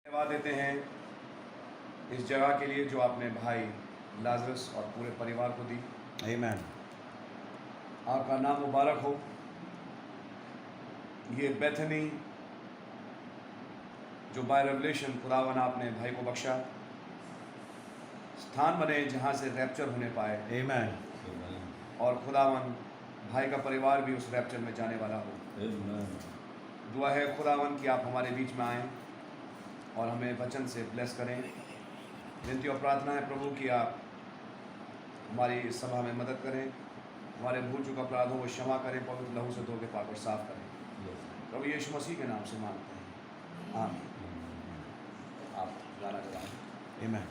धन्यवाद देते हैं इस जगह के लिए जो आपने भाई लाजरस और पूरे परिवार को दी। Amen. आपका नाम मुबारक हो। ये बेथनी जो बाय रेवलेशन खुदावन आपने भाई को बख्शा, स्थान बने जहाँ से रैप्चर होने पाए। Amen. और खुदावन भाई का परिवार भी उस रैप्चर में जाने वाला हो। Amen. दुआ है खुदावन कि आप हमारे बीच में आएँ और हमें वचन से ब्लेस करें। विनती और प्रार्थना है प्रभु कि आप हमारी इस सभा में मदद करें, हमारे भूल चुका अपराधों को क्षमा करें, पवित्र लहू से धो के पाक और साफ करें। प्रभु यीशु मसीह के नाम से मांगते हैं, आमीन। आप गाना चलाएं। Amen.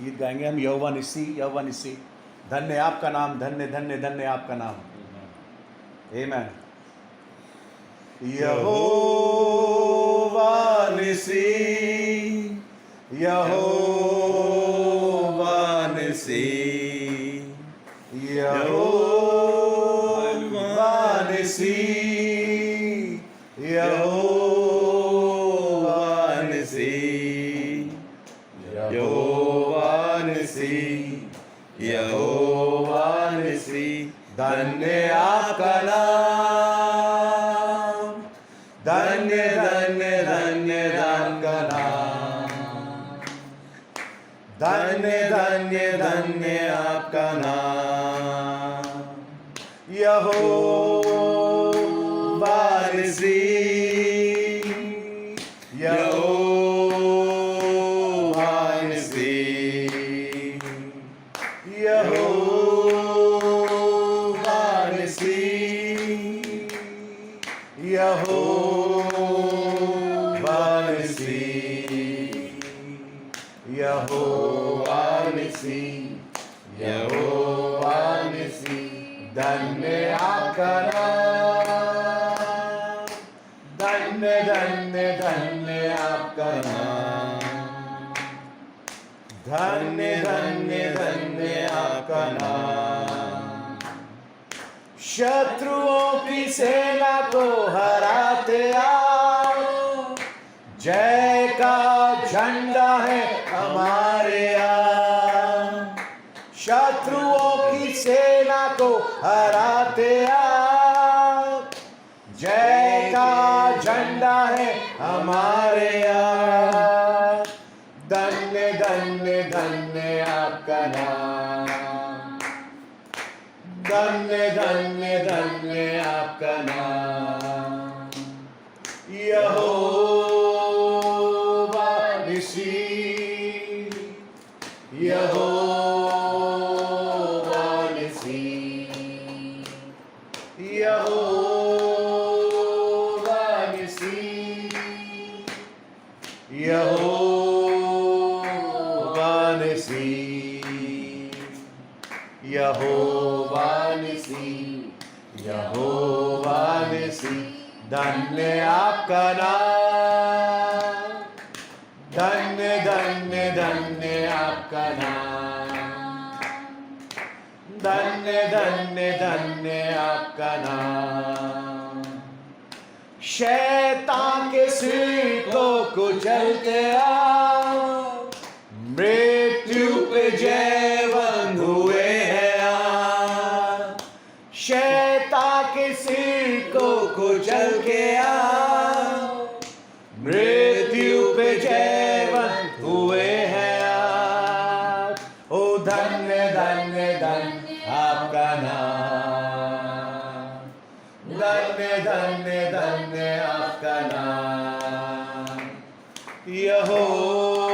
गीत गाएंगे हम। यहोवा निस्सी, धन्य आपका नाम, धन्य धन्य धन्य आपका नाम। Amen. यहोवा निस्सी, यहोवा निस्सी, यहोवा निस्सी, यहोवा निस्सी, यहोवा निस्सी, यहोवा निस्सी, धन्य आपका नाम, धन्य धन्य धन्य आपका नाम, धन्य धन्य धन्य आपका नाम। यहोवा निस्सी, यहोवा निस्सी, यहोवा निस्सी, यहोवा निस्सी, यहोवा निस्सी, यहोवा निस्सी, धन्य आपका नाम, धन्य धन्य धन्य आपका नाम, धन्य धन्य धन्य आपका नाम। शत्रुओं की सेना को हराते आओ, जय का झंडा है हमारे यहाँ। शत्रुओं की सेना को हराते आओ, जय का झंडा है हमारे यहाँ। धन्य धन्य धन्य आपका नाम, धन्य धन्य धन्य आपका नाम। यहोवा निस्सी, यहोवा निस्सी, यहोवा निस्सी, यहोवा निस्सी, यहोवा निस्सी, यहोवा निस्सी, धन्य आपका नाम, धन्य धन्य धन्य आपका नाम, धन्य धन्य धन्य आपका नाम। शैतान के सिर को कुचलते आओ, मृत्यु पे जयवंत हुए हैं आप। शैतान के सिर को कुचल के आओ, मृत्यु पे जयवंत हुए हैं आप। ओ धन्य धन्य धन्य आपका नाम, धन्य धन्य धन्य आपका नाम। यहोवा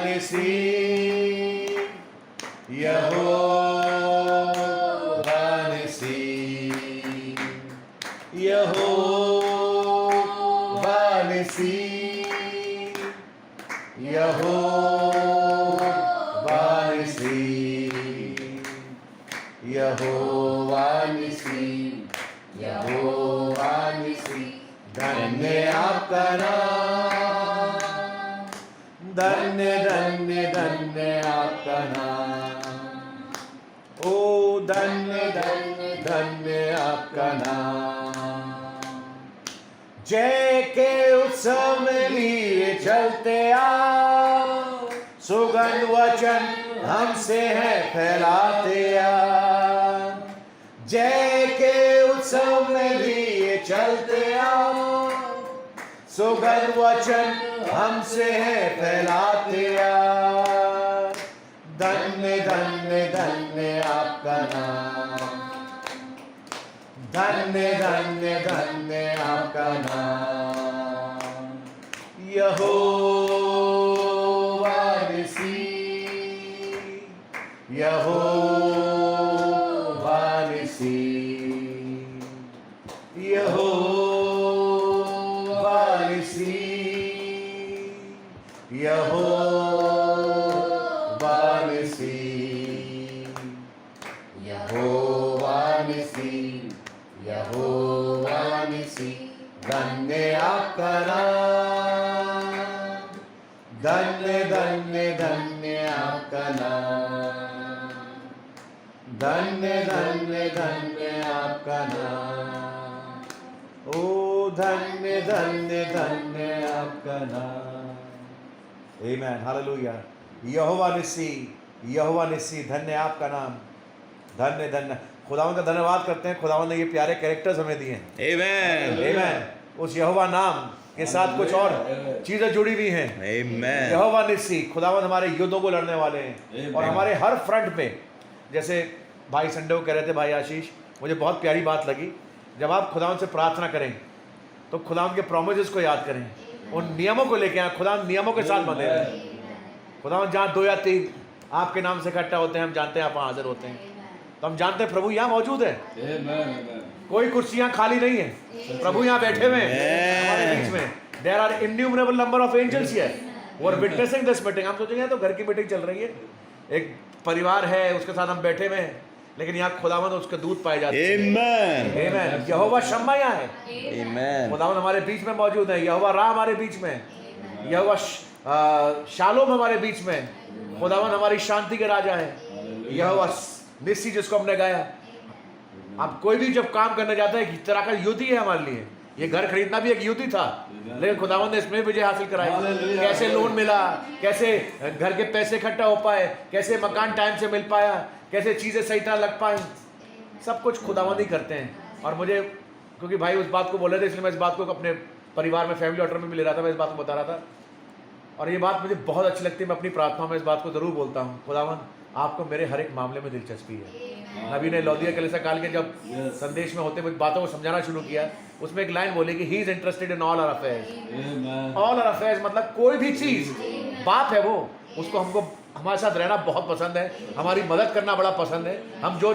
निस्सी, यहोवा निस्सी, यहोवा निस्सी, यहोवा निस्सी, यहोवा निस्सी, यहोवा निस्सी, धन्य आपका नाम, धन्य धन्य धन्य आपका नाम। ओ धन्य धन्य धन्य आपका नाम, जय के उत्सव में लिए चलते आओ, सुगंध वचन हमसे है फैलाते आओ। जय के उत्सव में लिए चलते आओ, सुगंध वचन हमसे है फैलाते आओ। धन्य धन्य धन्य आपका नाम, धन्य धन्य धन्य आपका नाम। यहोवा निसी, यहोवा निसी, यहोवा निसी, यहोवा निसी, यहोवा निसी, यहोवा निसी। धन्य आपका नाम, धन्य धन्य धन्य आपका नाम, धन्य धन्य धन्य आपका नाम। ओ धन्य धन्य धन्य आपका नाम। आमीन, हालेलुया। यहोवा निसी, यहोवा निसी, धन्य आपका नाम, धन्य धन्य। खुदावंद का धन्यवाद करते हैं, खुदावंद ने ये प्यारे कैरेक्टर्स हमें दिए हैं। Amen. आमीन। उस यहोवा नाम के साथ कुछ और चीजें जुड़ी हुई हैं। Amen. यहोवा निसी, खुदावंद हमारे युद्धों को लड़ने वाले हैं और हमारे हर फ्रंट पे, जैसे भाई संडे को कह रहे थे, भाई आशीष, मुझे बहुत प्यारी बात लगी, जब आप खुदावंद से प्रार्थना करें तो खुदावंद के प्रोमिसेस को याद करें, उन नियमों को लेके आए, खुदावंद नियमों के साथ बंधे रहे। खुदावंद जहाँ 2 या 3 आपके नाम से इकट्ठा होते हैं, हम जानते हैं आप वहाँ हाजिर होते हैं, तो हम जानते हैं प्रभु यहाँ मौजूद है। कोई कुर्सियाँ खाली नहीं है, प्रभु यहाँ बैठे हुए हैं हमारे बीच में। There are innumerable number of angels here who are witnessing this meeting। हम सोचेंगे तो घर की मीटिंग चल रही है, एक परिवार है उसके साथ हम बैठे हुए हैं, लेकिन यहाँ खुदावंद उसके दूत पाए जाते हैं। Amen. आमीन। यहोवा शम्मा यहाँ है, Amen. खुदावंद हमारे बीच में मौजूद है। यहोवा राह हमारे बीच में, यहोवा शालोम हमारे बीच में, खुदावंद हमारी शांति के राजा है। यहोवा निसी जिसको हमने गाया। अब कोई भी जब काम करने जाता है एक तरह का युद्ध ही है हमारे लिए। ये घर खरीदना भी एक युद्ध ही था, लेकिन खुदावंद ने इसमें विजय हासिल कराई। कैसे लोन मिला, कैसे घर के पैसे इकट्ठा हो पाए, कैसे मकान टाइम से मिल पाया, कैसे चीज़ें सही तरह लग पाई, सब कुछ खुदावंद ही करते हैं। और मुझे, क्योंकि भाई उस बात को बोल रहे थे, इसलिए मैं इस बात को अपने परिवार में फैमिली ऑर्डर में भी ले रहा था, मैं इस बात को बता रहा था, और ये बात मुझे बहुत अच्छी लगती है। मैं अपनी प्रार्थनाओं में इस बात को ज़रूर बोलता हूँ, खुदावंद आपको मेरे हर एक मामले में दिलचस्पी है। नबी ने लौदिया कलीसिया काल के जब संदेश में होते हुए बातों को समझाना शुरू किया, उसमें एक लाइन बोली कि he is interested in all our affairs. All our affairs मतलब कोई भी चीज़, बाप है वो, उसको हमको हमारे साथ रहना बहुत पसंद है, हमारी मदद करना बड़ा पसंद है। हम जो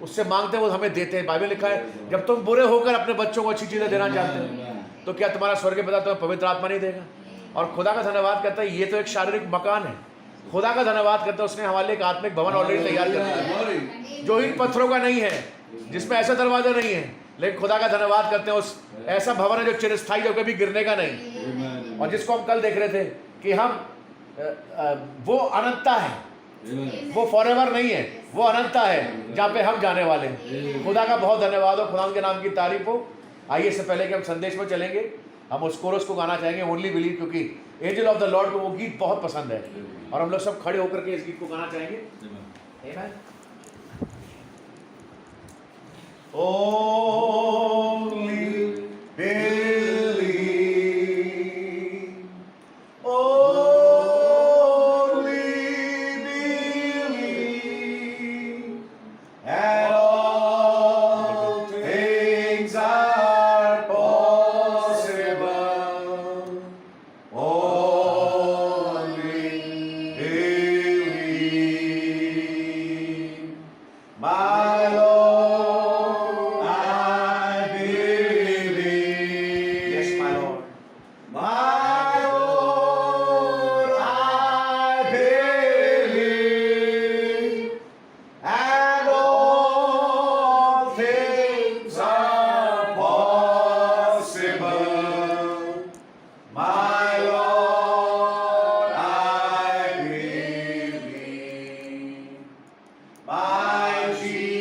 उससे मांगते हैं वो हमें देते हैं। बाइबल लिखा है, जब तुम बुरे होकर अपने बच्चों को अच्छी चीज़ें देना चाहते हो तो क्या तुम्हारा स्वर्गीय पिता तुम्हें पवित्र आत्मा नहीं देगा? और खुदा का धन्यवाद करता है, ये तो एक शारीरिक मकान है। खुदा का धन्यवाद करता है, उसने हमारे लिए एक आत्मिक भवन ऑलरेडी तैयार कर दिया है, जो इन पत्थरों का नहीं है, जिसमें ऐसा दरवाजा नहीं है, लेकिन खुदा का धन्यवाद करते हैं उस ऐसा भवन है जो चिरस्थायी, जो कभी गिरने का नहीं, और जिसको हम कल देख रहे थे कि हम वो अनंतता है, वो फॉरएवर नहीं है, वो अनंतता है जहाँ पे हम जाने वाले हैं। खुदा का बहुत धन्यवाद हो, खुदा के नाम की तारीफ हो। आइए, इससे पहले कि हम संदेश में चलेंगे, हम उस कोरस को गाना चाहेंगे, ओनली बिलीव, क्योंकि एंजल ऑफ द लॉर्ड को वो गीत बहुत पसंद है, और हम लोग सब खड़े होकर के इस गीत को गाना चाहेंगे। Only believe, only believe, and all things are possible. Only believe, my Lord, I believe. Yes, my Lord. My Lord, I believe, and all things are possible. My Lord, I believe. My Jesus,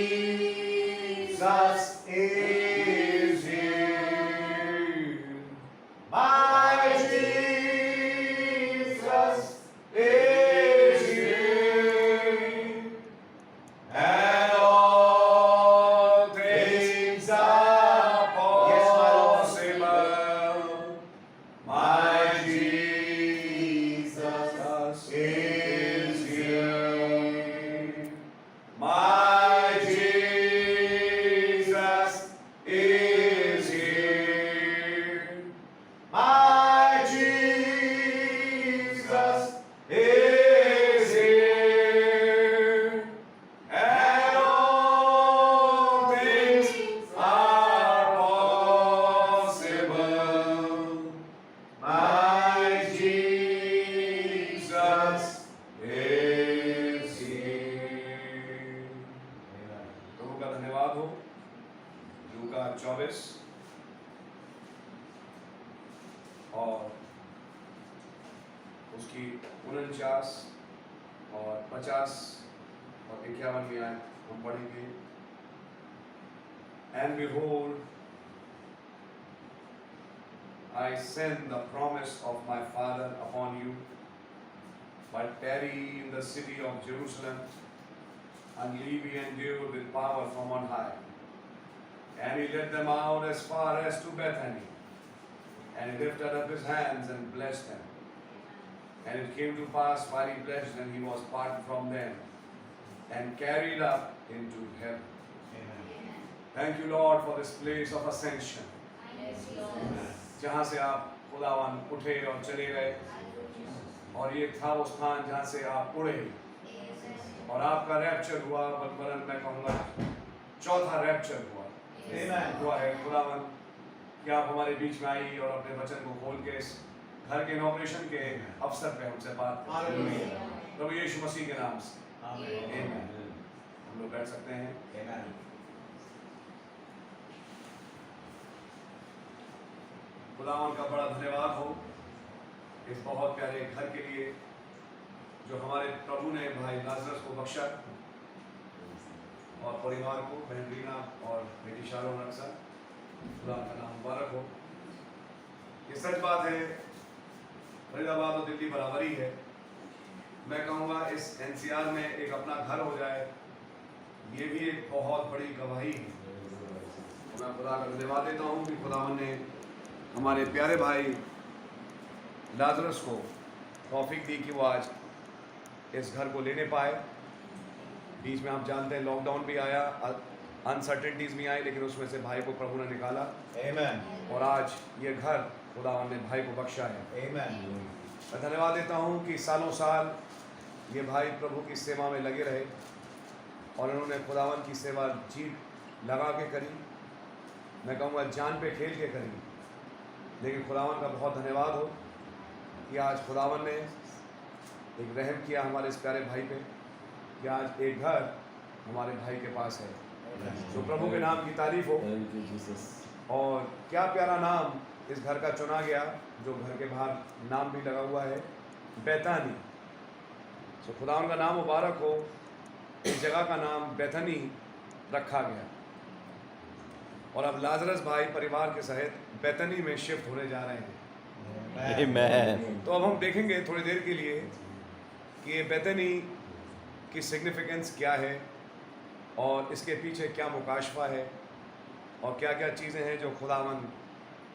44 और उसकी 49 और 50 और 51 में आए हम पढ़ेंगे। And behold, I send the promise of my Father upon you, but tarry in the city of Jerusalem until ye be endued with power from on high. And he led them out as far as to Bethany, and he lifted up his hands and blessed them. And it came to pass, while he blessed them, he was parted from them and carried up into heaven. Thank you, Lord, for this place of ascension, जहाँ से आप खुदावन उठे और चले गए, और ये था वो स्थान जहाँ से आप उड़े और आपका रैप्चर हुआ। बल्कि मैं कहूँगा चौथा रैप्चर हुआ है खुदावन कि आप हमारे बीच में आई और अपने वचन को खोल के इस घर के इनॉग्रेशन के अवसर पे हमसे बात करें, प्रभु यीशु मसीह के नाम से आमीन। हम लोग बैठ सकते हैं। खुदावन का बड़ा धन्यवाद हो इस बहुत प्यारे घर के लिए जो हमारे प्रभु ने भाई लाजरस को बख्शा और परिवार को, बहन रीना और बेटी शारोन अक्सर, खुदा का नाम मुबारक हो। ये सच बात है, फरीदाबाद और दिल्ली बराबरी है। मैं कहूँगा इस एनसीआर में एक अपना घर हो जाए, ये भी एक बहुत बड़ी गवाही है। मैं खुदा का धन्यवाद देता हूँ कि खुदावन ने हमारे प्यारे भाई लाजरस को तौफीक दी कि वो आज इस घर को लेने पाए। बीच में आप जानते हैं लॉकडाउन भी आया, अनसर्टेनिटीज भी आई, लेकिन उसमें से भाई को प्रभु ने निकाला। आमीन। और आज ये घर खुदावन ने भाई को बख्शा है। आमीन। मैं धन्यवाद देता हूँ कि सालों साल ये भाई प्रभु की सेवा में लगे रहे और उन्होंने खुदावन की सेवा जी लगा के करी। मैं कहूँगा जान पे खेल के करी, लेकिन खुदावन का बहुत धन्यवाद हो कि आज खुदावन ने एक रहम किया हमारे इस प्यारे भाई पे कि आज एक घर हमारे भाई के पास है। तो प्रभु के नाम की तारीफ हो। और क्या प्यारा नाम इस घर का चुना गया, जो घर के बाहर नाम भी लगा हुआ है, बैतानी। तो खुदावन का नाम मुबारक हो। इस जगह का नाम बैथनी रखा गया और अब लाजरस भाई परिवार के सहित बैतनी में शिफ्ट होने जा रहे हैं। आमीन। तो अब हम देखेंगे थोड़ी देर के लिए कि ये बैतनी की सिग्निफिकेंस क्या है और इसके पीछे क्या मुकाशफा है और क्या क्या चीज़ें हैं जो खुदावन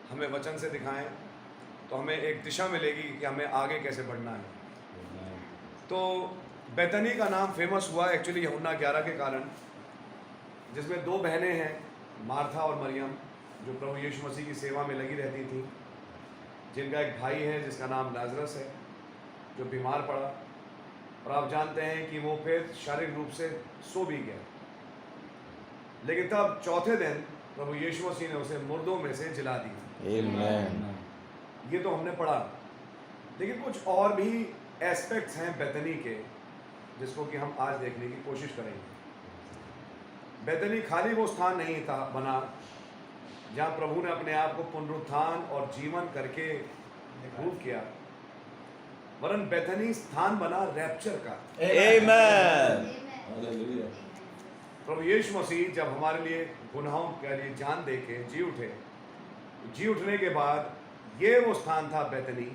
हमें वचन से दिखाएं, तो हमें एक दिशा मिलेगी कि हमें आगे कैसे बढ़ना है। तो बैतनी का नाम फेमस हुआ एक्चुअली यूहन्ना 11 के कारण, जिसमें दो बहनें हैं, मार्था और मरियम, जो प्रभु यीशु मसीह की सेवा में लगी रहती थी, जिनका एक भाई है जिसका नाम लाजरस है, जो बीमार पड़ा और आप जानते हैं कि वो फिर शारीरिक रूप से सो भी गया, लेकिन तब चौथे दिन प्रभु यीशु मसीह ने उसे मुर्दों में से जिला दिया। आमीन। ये तो हमने पढ़ा, लेकिन कुछ और भी एस्पेक्ट्स हैं बैतनी के जिसको कि हम आज देखने की कोशिश करेंगे। बैतनी खाली वो स्थान नहीं था बना जहाँ प्रभु ने अपने आप को पुनरुत्थान और जीवन करके प्रूव किया, वरन बैतनी स्थान बना रैप्चर का। आमीन। प्रभु यीशु मसीह जब हमारे लिए गुनाहों के लिए जान दे के जी उठे, जी उठने के बाद ये वो स्थान था बैतनी।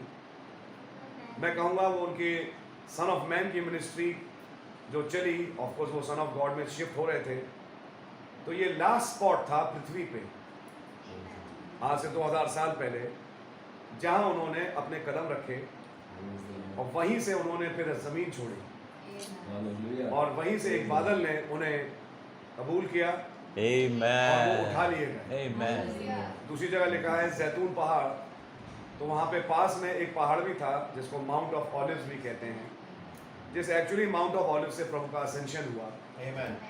मैं कहूँगा वो उनके सन ऑफ मैन की मिनिस्ट्री जो चली, ऑफकोर्स वो सन ऑफ गॉड में शिफ्ट हो रहे थे, तो ये लास्ट स्पॉट था पृथ्वी पे आज से 2000 साल पहले, जहाँ उन्होंने अपने कदम रखे और वहीं से उन्होंने फिर ज़मीन छोड़ी और वहीं से एक बादल ने उन्हें कबूल किया और वो उठा लिए गए। आमीन। दूसरी जगह लिखा है जैतून पहाड़, तो वहाँ पे पास में एक पहाड़ भी था जिसको माउंट ऑफ ऑलिव्स भी कहते हैं, जिस एक्चुअली माउंट ऑफ ऑलिव्स से प्रभु का असेंशन हुआ।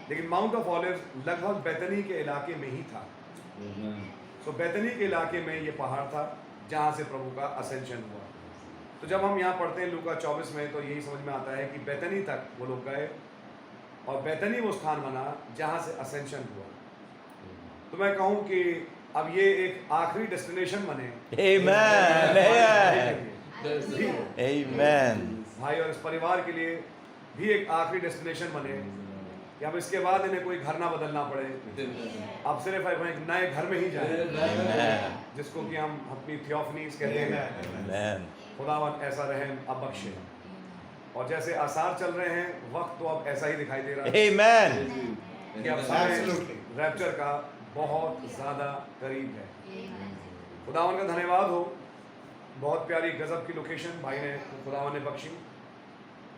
लेकिन माउंट ऑफ ऑलिव्स लगभग बैतनी के इलाके में ही था। तो बैतनी के इलाके में ये पहाड़ था जहाँ से प्रभु का असेंशन हुआ। तो जब हम यहाँ पढ़ते हैं लूका 24 में, तो यही समझ में आता है कि बैतनी तक वो लोग गए और बैतनी वो स्थान बना जहाँ से असेंशन हुआ। तो मैं कहूँ कि अब ये एक आखिरी डेस्टिनेशन बने Amen. ठीक। Amen. भाई और इस परिवार के लिए भी एक आखिरी डेस्टिनेशन बने कि अब इसके बाद इन्हें कोई घर ना बदलना पड़े, अब सिर्फ एक नए घर में ही जाए, Amen. जिसको कि हम अपनी थियोफनीज कहते हैं। Amen. खुदावन ऐसा रहम अब बख्शे। और जैसे आसार चल रहे हैं, वक्त तो अब ऐसा ही दिखाई दे रहा है Amen. कि अब समय रैप्चर का बहुत ज़्यादा करीब है। खुदावन का धन्यवाद हो, बहुत प्यारी गजब की लोकेशन भाई ने खुदावन ने बख्शी,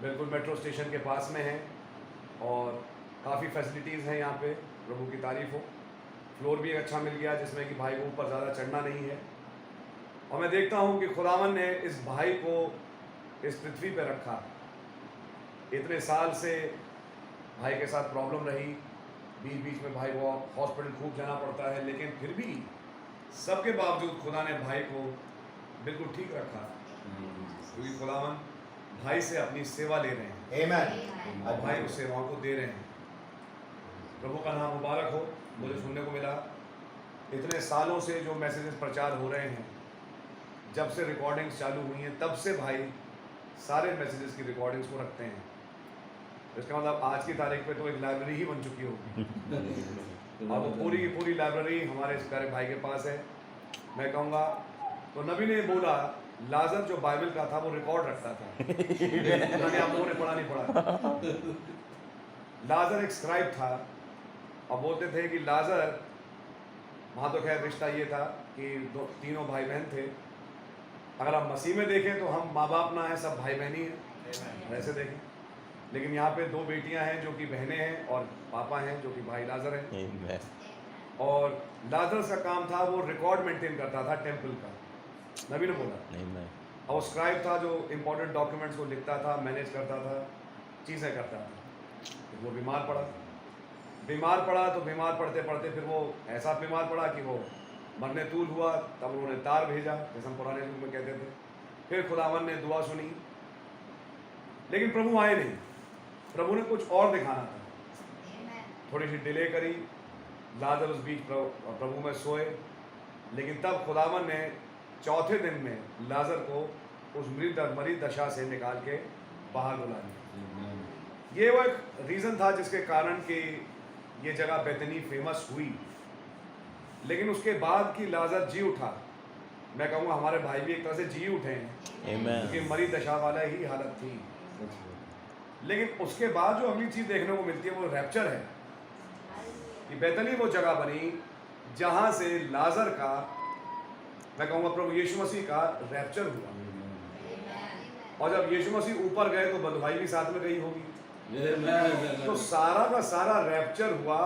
बिल्कुल मेट्रो स्टेशन के पास में है और काफ़ी फैसिलिटीज़ हैं यहाँ पे, प्रभु की तारीफ हो। फ्लोर भी एक अच्छा मिल गया जिसमें कि भाई को ऊपर ज़्यादा चढ़ना नहीं है। और मैं देखता हूँ कि खुदावन ने इस भाई को इस पृथ्वी पे रखा। इतने साल से भाई के साथ प्रॉब्लम रही, बीच बीच में भाई को हॉस्पिटल खूब जाना पड़ता है, लेकिन फिर भी सबके बावजूद खुदा ने भाई को बिल्कुल ठीक रखा, क्योंकि खुदावन भाई से अपनी सेवा ले रहे हैं Amen. और भाई उस सेवाओं को दे रहे हैं। प्रभु का नाम मुबारक हो। मुझे सुनने को मिला इतने सालों से जो मैसेजेस प्रचार हो रहे हैं, जब से रिकॉर्डिंग्स चालू हुई हैं तब से भाई सारे मैसेजेस की रिकॉर्डिंग्स को रखते हैं। इसका मतलब आज की तारीख पे तो एक लाइब्रेरी ही बन चुकी होगी और वो पूरी की पूरी लाइब्रेरी हमारे इस प्यारे भाई के पास है। मैं कहूँगा तो नबी ने बोला लाजर जो बाइबल का था वो रिकॉर्ड रखता था। मैंने आप लोगों ने पढ़ा नहीं पढ़ा। लाजर एक स्क्राइब था और बोलते थे कि लाजर, वहाँ तो खैर रिश्ता ये था कि तीनों भाई बहन थे। अगर आप मसीह में देखें तो हम माँ बाप ना हैं, सब भाई बहन ही हैं वैसे देखें, लेकिन यहाँ पे दो बेटियाँ हैं जो कि बहनें हैं और पापा हैं जो कि भाई लाजर हैं। Amen. और लाजर का काम था वो रिकॉर्ड मेंटेन करता था टेम्पल का, नबी ने बोला। Amen. और वो स्क्राइब था जो इम्पोर्टेंट डॉक्यूमेंट्स को लिखता था, मैनेज करता था, चीज़ें करता था। तो वो बीमार पड़ा तो बीमार पड़ते पड़ते फिर वो ऐसा बीमार पड़ा कि वो मरने तूल हुआ। तब उन्होंने तार भेजा, जैसे हम पुराने युग में कहते थे। फिर खुदावन ने दुआ सुनी, लेकिन प्रभु आए नहीं। प्रभु ने कुछ और दिखाना था, थोड़ी सी डिले करी। लाजर उस बीच प्रभु में सोए, लेकिन तब खुदावन ने चौथे दिन में लाजर को उस मरी दशा से निकाल के बाहर बुला लिया। ये वो एक रीज़न था जिसके कारण कि ये जगह बेतनी फेमस हुई। लेकिन उसके बाद कि लाजर जी उठा, मैं कहूँगा हमारे भाई भी एक तरह से जी उठे हैं, Amen. क्योंकि मरी दशा वाला ही हालत थी। लेकिन उसके बाद जो अगली चीज़ देखने को मिलती है वो रैप्चर है, कि बेतनी वो जगह बनी जहाँ से लाजर का, मैं कहूँगा प्रभु यीशु मसीह का रैप्चर हुआ। और जब यीशु मसीह ऊपर गए तो बंधुआई भी साथ में गई होगी। तो सारा का सारा रैप्चर हुआ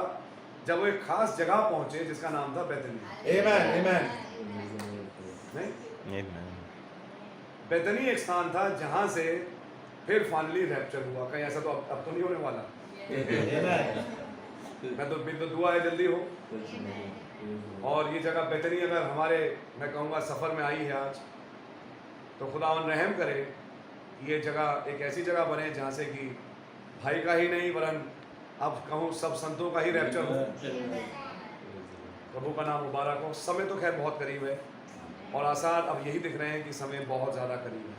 जब वो एक खास जगह पहुंचे जिसका नाम था बेतनी। Amen. Amen. नहीं, Amen. बेतनी एक स्थान था जहां से फिर फाइनली रैप्चर हुआ। कहीं ऐसा तो अब तो नहीं होने वाला। Amen. मैं तो दुआ है जल्दी हो। और ये जगह बेतनी अगर हमारे, मैं कहूँगा सफ़र में आई है आज, तो खुदावन रहम करे कि ये जगह एक ऐसी जगह बने जहाँ से कि भाई का ही नहीं वरन अब कहूँ सब संतों का ही रैप्चर हो। प्रभु का नाम मुबारक हो। समय तो खैर बहुत करीब है और आसार अब यही दिख रहे हैं कि समय बहुत ज़्यादा करीब है।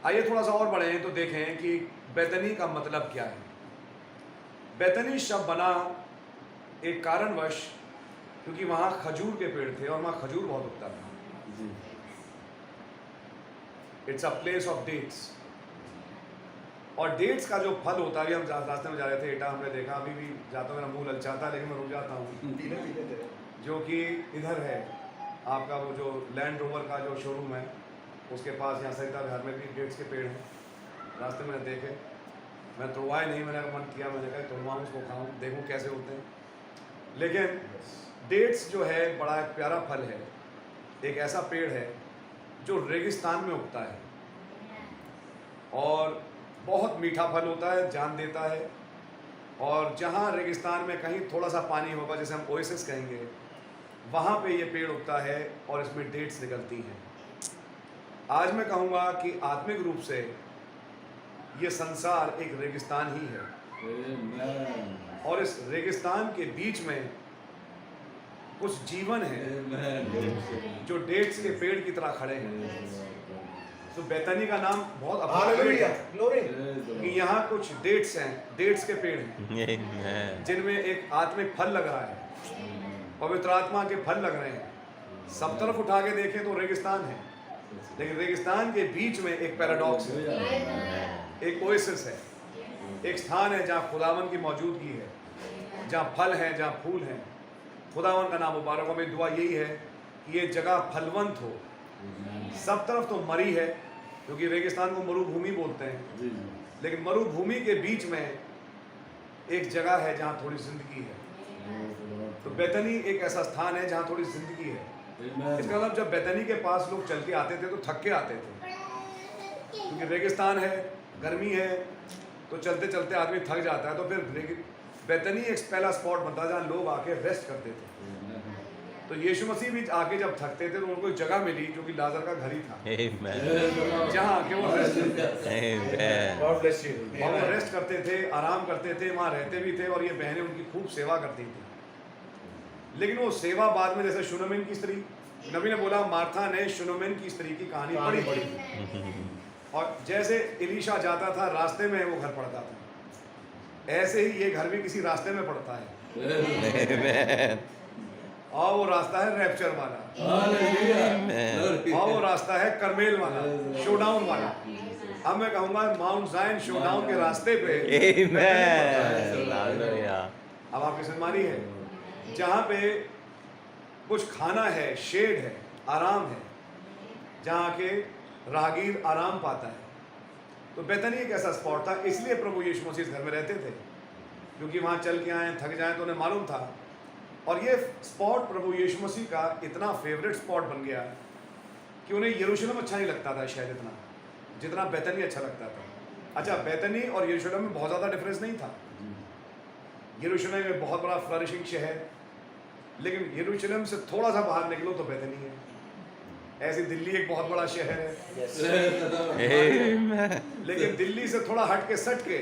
आइए थोड़ा सा और बढ़ें तो देखें कि बेतनी का मतलब क्या है। बेतनी शब्द बना एक कारणवश, क्योंकि वहाँ खजूर के पेड़ थे और वहाँ खजूर बहुत उगता था। It's a place of dates. और डेट्स का जो फल होता है, हम रास्ते में जा रहे थे, एटा हमने देखा, अभी भी जाता हूँ मेरा मुंह ललचाता है लेकिन मैं रुक जाता हूँ, जो कि इधर है आपका वो जो लैंड रोवर का जो शोरूम है उसके पास, यहाँ सरिता बिहार में भी डेट्स के पेड़ हैं। रास्ते में देखे, मैं तोड़वाए नहीं, मैंने मन किया, मैंने कहा तोड़वाऊँ उसको, खाऊँ, देखूँ कैसे होते हैं। लेकिन डेट्स जो है बड़ा एक प्यारा फल है, एक ऐसा पेड़ है जो रेगिस्तान में उगता है और बहुत मीठा फल होता है, जान देता है। और जहाँ रेगिस्तान में कहीं थोड़ा सा पानी होगा, जैसे हम ओएसिस कहेंगे, वहाँ पे ये पेड़ उगता है और इसमें डेट्स निकलती हैं। आज मैं कहूँगा कि आत्मिक रूप से ये संसार एक रेगिस्तान ही है। और इस रेगिस्तान के बीच में कुछ जीवन है जो डेट्स के पेड़ की तरह खड़े हैं। तो बेतनी का नाम बहुत हालेलुया, appropriate ग्लोरी। है कि यहाँ कुछ डेट्स हैं, डेट्स के पेड़ हैं Amen. जिनमें एक आत्मिक फल लग रहा है, पवित्र आत्मा के फल लग रहे हैं। सब तरफ उठा के देखें तो रेगिस्तान है, लेकिन रेगिस्तान के बीच में एक पैराडॉक्स है, एक ओएसिस है, एक स्थान है जहाँ खुदावन की मौजूदगी है, जहाँ फल है, जहाँ फूल है। खुदावन का नाम मुबारक हो। मेरी दुआ यही है कि ये जगह फलवंत हो। सब तरफ तो मरी है, क्योंकि रेगिस्तान को मरुभूमि बोलते हैं, लेकिन मरुभूमि के बीच में एक जगह है जहाँ थोड़ी जिंदगी है। तो बेतनी एक ऐसा स्थान है जहाँ थोड़ी जिंदगी है। इसका मतलब जब बेतनी के पास लोग चल के आते थे तो थक के आते थे, क्योंकि रेगिस्तान है, गर्मी है, तो चलते चलते आदमी थक जाता है। तो फिर बेतनी एक पहला स्पॉट बनता है जहाँ लोग आके रेस्ट करते थे। तो यीशु मसीह भी आके जब थकते थे तो उनको एक जगह मिली जो कि लाजर का घर ही था, Amen. जहाँ आके वो रेस्ट करते थे। Amen. God bless you. और वो रेस्ट करते थे, आराम करते थे, वहाँ रहते भी थे, और ये बहनें उनकी खूब सेवा करती थी। लेकिन वो सेवा बाद में, जैसे शुनोमिन की स्त्री, नबी ने बोला मार्था ने शुनोमिन की स्त्री की कहानी पढ़ी, और जैसे एलीशा जाता था रास्ते में वो घर पड़ता था, ऐसे ही ये घर भी किसी रास्ते में पड़ता है, Amen. और वो रास्ता है रैप्चर वाला, Amen. और वो रास्ता है करमेल वाला, शोडाउन वाला। अब मैं कहूँगा माउंट जायन शोडाउन के रास्ते पे Amen. Hallelujah. अब आपकी सम्मानी है, जहाँ पे कुछ खाना है, शेड है, आराम है, जहाँ के राहगीर आराम पाता है। तो बेतनी एक ऐसा स्पॉट था, इसलिए प्रभु यीशु मसीह इस घर में रहते थे, क्योंकि वहाँ चल के आए, थक जाएं तो उन्हें मालूम था। और ये स्पॉट प्रभु यीशु मसीह का इतना फेवरेट स्पॉट बन गया कि उन्हें यरूशलेम अच्छा नहीं लगता था शायद इतना, जितना बेतनी अच्छा लगता था। अच्छा, बेतनी और यरूशलेम में बहुत ज़्यादा डिफरेंस नहीं था। यरूशलेम में बहुत बड़ा फ्लरिशिंग शहर, लेकिन यरूशलेम से थोड़ा सा बाहर निकलो तो बेतनी है। ऐसी दिल्ली एक बहुत बड़ा शहर है, Amen. लेकिन दिल्ली से थोड़ा हट के सट के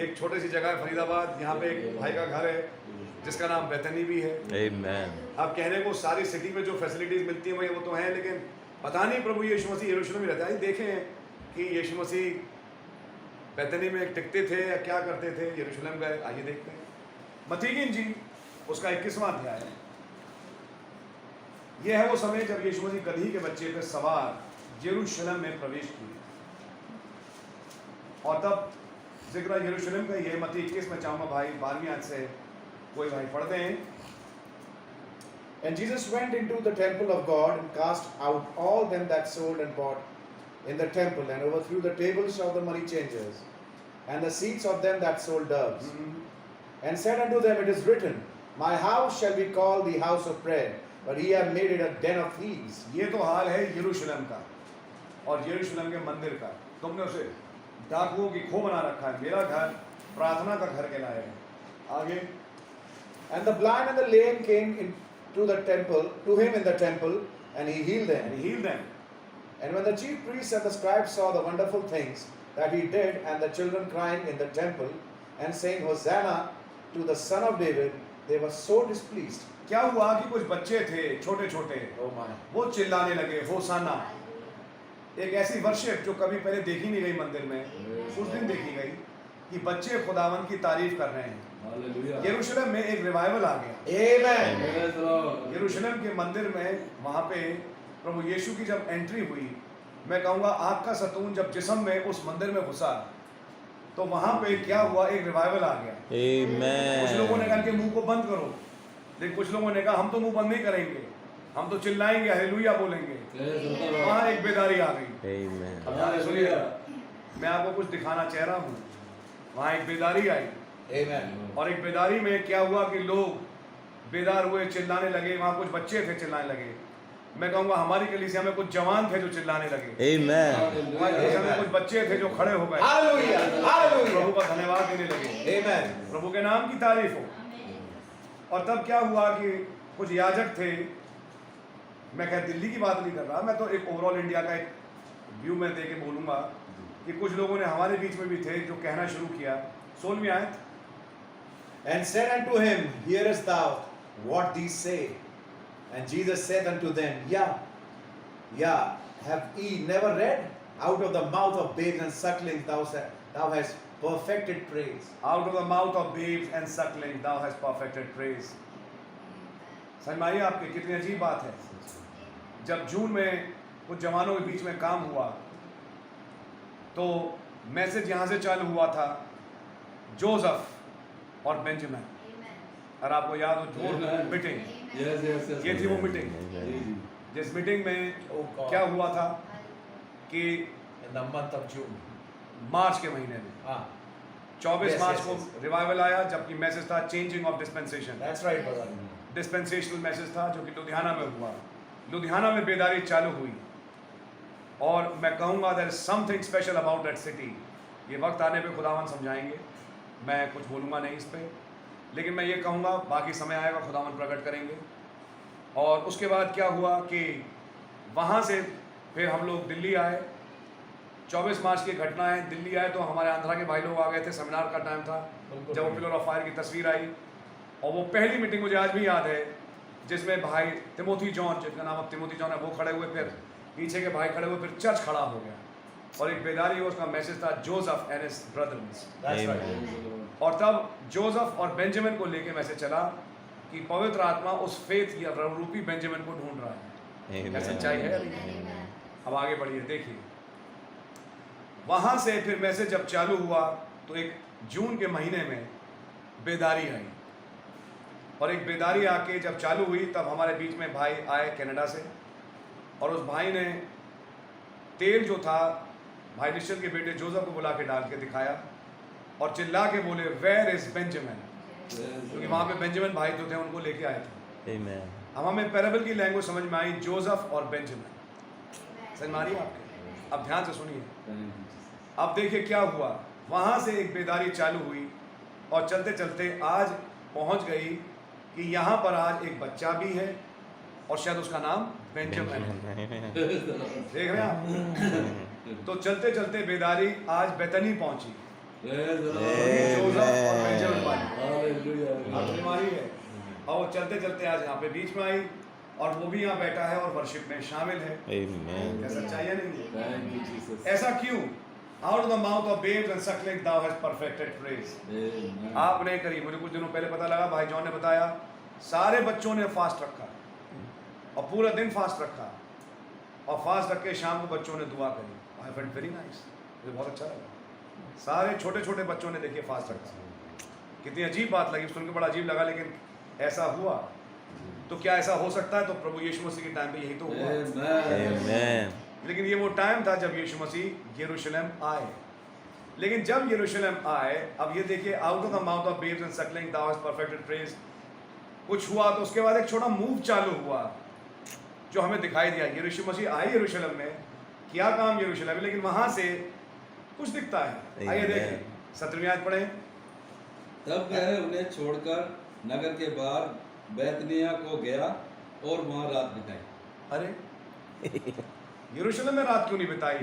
एक छोटी सी जगह है फरीदाबाद, यहाँ पे एक भाई का घर है जिसका नाम बेतनी भी है। Amen. अब कहने को सारी सिटी में जो फैसिलिटीज मिलती हैं वही वो तो हैं, लेकिन पता नहीं प्रभु यीशु मसीह यरूशलेम में रहता है। देखें कि यीशु मसीह बेतनी में टिकते थे या क्या करते थे, यरूशलेम गए। आइए देखते हैं मत्ती की इंजील उसका 21वां अध्याय है। यह है वो समय जब यीशु मसीह गदही के बच्चे पर सवार यरूशलेम में प्रवेश किए, और तब जिक्र यरूशलेम का ये मत्ती 21 में चाहूँगा भाई 12वीं आयत से कोई भाई पढ़ दें। And Jesus went into the temple of God and cast out all them that sold and bought in the temple, and overthrew the tables of the money changers and the seats of them that sold doves, and said unto them, It is written, My house shall be called the house of prayer, but ye have made it a den of thieves. ये तो हाल है यरूशलेम का और यरूशलेम के मंदिर का। तुमने उसे डाकुओं की खो बना रखा है, मेरा घर प्रार्थना का घर कहलाएगा। आगे, And the blind and the lame came into the temple, to him in the temple, and he healed them. and he healed them. And when the chief priests and the scribes saw the wonderful things that he did, and the children crying in the temple, and saying, Hosanna to the Son of David, they were so displeased. क्या हुआ कि कुछ बच्चे थे छोटे छोटे, Oh my. वो चिल्लाने लगे होसाना। एक ऐसी वर्शिप जो कभी पहले देखी नहीं गई मंदिर में, उस दिन देखी गई कि बच्चे खुदावन की तारीफ कर रहे हैं। यरूशलेम में एक रिवाइवल आ गया। Amen. यरूशलेम के मंदिर में वहाँ पे प्रभु यीशु की जब एंट्री हुई, मैं कहूँगा आग का सतून जब जिस्म में उस मंदिर में घुसा, तो वहाँ पे क्या हुआ, एक रिवाइवल आ गया। कुछ लोगों ने कहा कि मुंह को बंद करो, लेकिन कुछ लोगों ने कहा हम तो मुंह बंद नहीं करेंगे, हम तो चिल्लाएंगे, हालेलुया बोलेंगे। वहाँ एक बेदारी आ गई। Amen. अब ध्यान से सुनिएगा, मैं आपको कुछ दिखाना चाह रहा हूँ। वहाँ एक बेदारी आई, Amen. और एक बेदारी में क्या हुआ कि लोग बेदार हुए, चिल्लाने लगे। वहाँ कुछ बच्चे थे चिल्लाने लगे। मैं कहूँगा हमारी कलीसिया में कुछ जवान थे जो चिल्लाने लगे। Amen. हमारी कलीसिया में कुछ बच्चे थे जो खड़े हो गए, Hallelujah. Hallelujah. प्रभु का धन्यवाद देने लगे। Amen. प्रभु के नाम की तारीफ हो। और तब क्या हुआ कि कुछ याजक थे, मैं खैर दिल्ली की बात नहीं कर रहा, मैं तो एक ओवरऑल इंडिया का एक व्यू में दे के बोलूँगा कि कुछ लोगों ने हमारे बीच में भी थे जो कहना शुरू किया। 16वीं आयत, And said unto him, Hearest thou what these say. And Jesus said unto them, have ye never read? Out of the mouth of babes and sucklings thou hast perfected praise. Out of the mouth of babes and sucklings thou hast perfected praise. समझ में आई आपके? कितनी अजीब बात है। जब जून में कुछ जवानों के बीच में काम हुआ तो मैसेज यहाँ से चालू हुआ था, जोसेफ और बेंजामिन। और आपको याद हो जो मीटिंग, ये थी वो मीटिंग जिस मीटिंग में क्या हुआ था कि In the month of June. मार्च के महीने में 24 मार्च को रिवाइवल आया, जबकि मैसेज था changing of dispensation. That's right, brother. Dispensational message था जो कि लुधियाना में हुआ। लुधियाना में बेदारी चालू हुई और मैं कहूँगा there is something special about that city. ये वक्त आने पे खुदावन समझाएंगे, मैं कुछ बोलूँगा नहीं इस पर, लेकिन मैं ये कहूँगा बाकी समय आएगा खुदावन प्रकट करेंगे। और उसके बाद क्या हुआ कि वहाँ से फिर हम लोग दिल्ली आए। 24 मार्च की घटना है, दिल्ली आए तो हमारे आंध्रा के भाई लोग आ गए थे, सेमिनार का टाइम था जब वो पिलर ऑफ फायर की तस्वीर आई। और वो पहली मीटिंग मुझे आज भी याद है जिसमें भाई तिमोथी जॉन, जिनका नाम अब तिमोथी जॉन है, वो खड़े हुए, फिर पीछे के भाई खड़े हुए, फिर चर्च खड़ा हो गया और एक बेदारी हो, उसका मैसेज था जोसेफ एंड हिज ब्रदर्स। और तब जोसेफ और बेंजामिन को लेके मैसेज चला कि पवित्र आत्मा उस फेथ या रूपी बेंजामिन को ढूंढ रहा है। क्या सच्चाई है? अब आगे बढ़िए, देखिए वहां से फिर मैसेज जब चालू हुआ तो एक जून के महीने में बेदारी आई, और एक बेदारी आके जब चालू हुई तब हमारे बीच में भाई आए कनाडा से, और उस भाई ने तेल जो था भाई निश्चल के बेटे जोसेफ को बुला के डाल के दिखाया और चिल्ला के बोले वेयर इज बेंजामिन, क्योंकि वहाँ पे बेंजामिन भाई जो थे उनको लेके आए थे। अब हमें पैराबल की लैंग्वेज समझ में आई, जोसेफ और बेंजामिन। समझ में आ रही है आपके? अब ध्यान से सुनिए। अब देखिए क्या हुआ, वहाँ से एक बेदारी चालू हुई और चलते चलते आज पहुँच गई कि यहाँ पर आज एक बच्चा भी है और शायद उसका नाम बेंजामिन है। देख रहे हैं आप? तो चलते चलते बेदारी आज बेतनी पहुंची। बीमारी है और वो चलते चलते आज यहाँ पे बीच में आई और वो भी यहाँ बैठा है और वर्शिप में शामिल है। क्या सच्चाई है? नहीं? ऐसा क्यों? Out of the mouth of babes and sucklings thou hast perfected praise. आपने करी, मुझे कुछ दिनों पहले पता लगा, भाई जॉन ने बताया सारे बच्चों ने फास्ट रखा और पूरा दिन फास्ट रखा और फास्ट रख के शाम को बच्चों ने दुआ करी। आई फेल्ट वेरी नाइस, मुझे बहुत अच्छा लगा। सारे छोटे छोटे बच्चों ने देखिए फास्ट रखा। कितनी अजीब बात लगी, सुन के बड़ा अजीब लगा, लेकिन ऐसा हुआ। तो क्या ऐसा हो सकता है? तो प्रभु यीशु मसीह के टाइम पे यही तो हुआ। लेकिन ये वो टाइम था जब यीशु मसीह यरूशलेम आए। लेकिन जब यरूशलेम आए, अब ये देखिए out of the mouth of babes and sucklings thou hast perfected praise कुछ हुआ, तो उसके बाद एक छोटा मूव चालू हुआ जो हमें दिखाई दिया। यीशु मसीह आए यरूशलेम में, किया काम यरूशलेम में, लेकिन वहां से कुछ दिखता है। आइए देखिए 17वीं आयत पढ़ें। तब वह उन्हें छोड़कर नगर के बाहर बैतनिया को गया और वहां रात बिताई। अरे यरूशलेम में रात क्यों नहीं बिताई?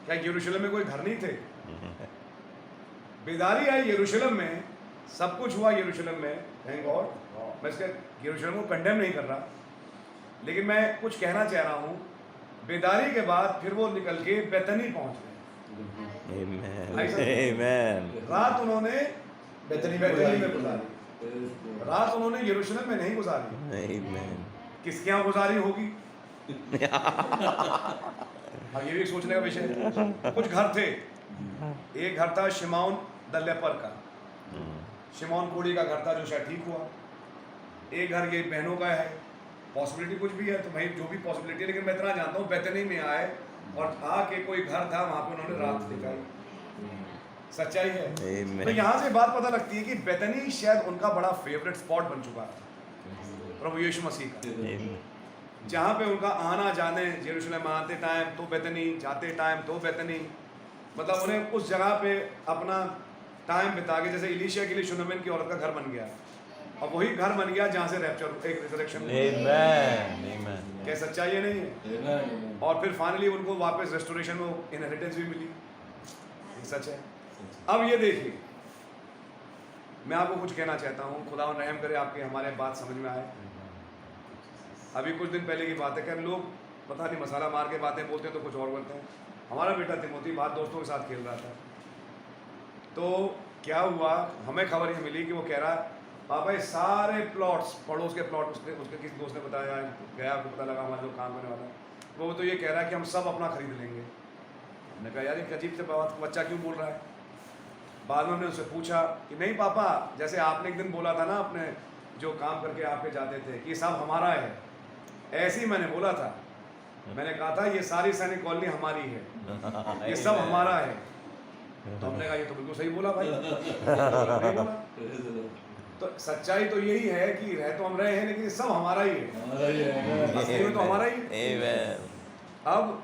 क्या यरूशलेम में कोई घर नहीं थे? बेदारी आई यरूशलेम में, सब कुछ हुआ यरूशलेम में, थैंक गॉड। मैं इसके यरूशलेम को कंडेम नहीं कर रहा, लेकिन मैं कुछ कहना चाह रहा हूँ। बेदारी के बाद फिर वो निकल के बेतनी पहुंच गए। रात उन्होंने बेतनी में गुजारी, रात उन्होंने यरूशलेम में नहीं गुजारी। किसके यहाँ गुजारी होगी? अब ये भी सोचने का विषय है। कुछ घर थे, एक घर था शिमौन द लेपर का, शिमौन कोड़ी का घर था जो शायद ठीक हुआ। एक घर ये बहनों का है, पॉसिबिलिटी कुछ भी है तो भाई जो भी पॉसिबिलिटी है, लेकिन मैं इतना जानता हूँ बेतनी में आए और आके कोई घर था वहां पे उन्होंने रात दिखाई। सच्चाई है। तो यहाँ से बात पता लगती है कि बेतनी शायद उनका बड़ा फेवरेट स्पॉट बन चुका है प्रभु यीशु मसीह का, जहाँ पे उनका आना जाने, यरूशलेम आते टाइम तो बेतनी, जाते टाइम तो बेतनी, मतलब उन्हें उस जगह पे अपना टाइम बिता के, जैसे इलीशिया के लिए शुनमिन की औरत का घर बन गया और वही घर बन गया जहाँ से रैप्चर, एक रिजरेक्शन। क्या सच्चाई है? नहीं है? और फिर फाइनली उनको वापस रेस्टोरेशन में इनहेरिटेंस भी मिली। सच है। अब ये देखिए मैं आपको कुछ कहना चाहता हूँ, खुदा रहम करे आपके हमारे बात समझ में आए। अभी कुछ दिन पहले की बात है कि लोग पता नहीं मसाला मार के बातें बोलते हैं तो कुछ और बोलते हैं। हमारा बेटा तिमोथी बात दोस्तों के साथ खेल रहा था, तो क्या हुआ, हमें खबर ये मिली कि वो कह रहा पापा ये सारे प्लॉट्स, पड़ोस के प्लॉट, उसके किसी दोस्त ने बताया, गया को पता लगा हमारे जो काम करने वाला है, वो तो ये कह रहा है कि हम सब अपना खरीद लेंगे। हमने कहा यार ये अजीब से बात, बच्चा क्यों बोल रहा है। बाद में हमने उससे पूछा कि नहीं पापा, जैसे आपने एक दिन बोला था ना अपने जो काम करके आपके जाते थे कि सब हमारा है, ऐसे ही मैंने बोला था। मैंने कहा था ये सारी सैनिक कॉलोनी हमारी है, ये सब हमारा है। तो हमने कहा ये तो बिल्कुल सही बोला भाई। नहीं बोला। तो सच्चाई तो यही है कि रह तो हम रहे हैं लेकिन ये सब हमारा ही है, असली में तो हमारा ही है। Amen. अब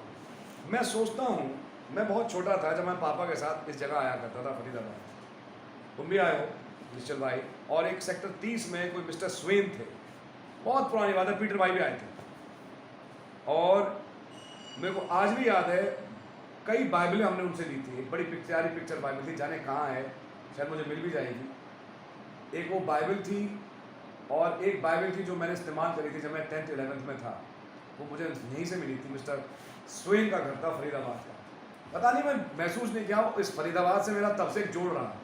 मैं सोचता हूँ, मैं बहुत छोटा था जब मैं पापा के साथ इस जगह आया करता था फरीदाबाद, तुम भी आए हो निश्चल भाई, और एक सेक्टर 30 में कोई मिस्टर स्वेन थे, बहुत पुरानी बात है, पीटर भाई भी आए थे। और मेरे को आज भी याद है कई बाइबलें हमने उनसे ली थी, एक बड़ी प्यारी पिक्चर बाइबल थी, जाने कहाँ है, शायद मुझे मिल भी जाएगी। एक वो बाइबल थी और एक बाइबल थी जो मैंने इस्तेमाल करी थी जब मैं 10th 11th में था, वो मुझे यहीं से मिली थी। मिस्टर स्वेन का घर था फरीदाबाद का, पता नहीं मैं महसूस नहीं किया, इस फरीदाबाद से मेरा तब से एक जोड़ रहा।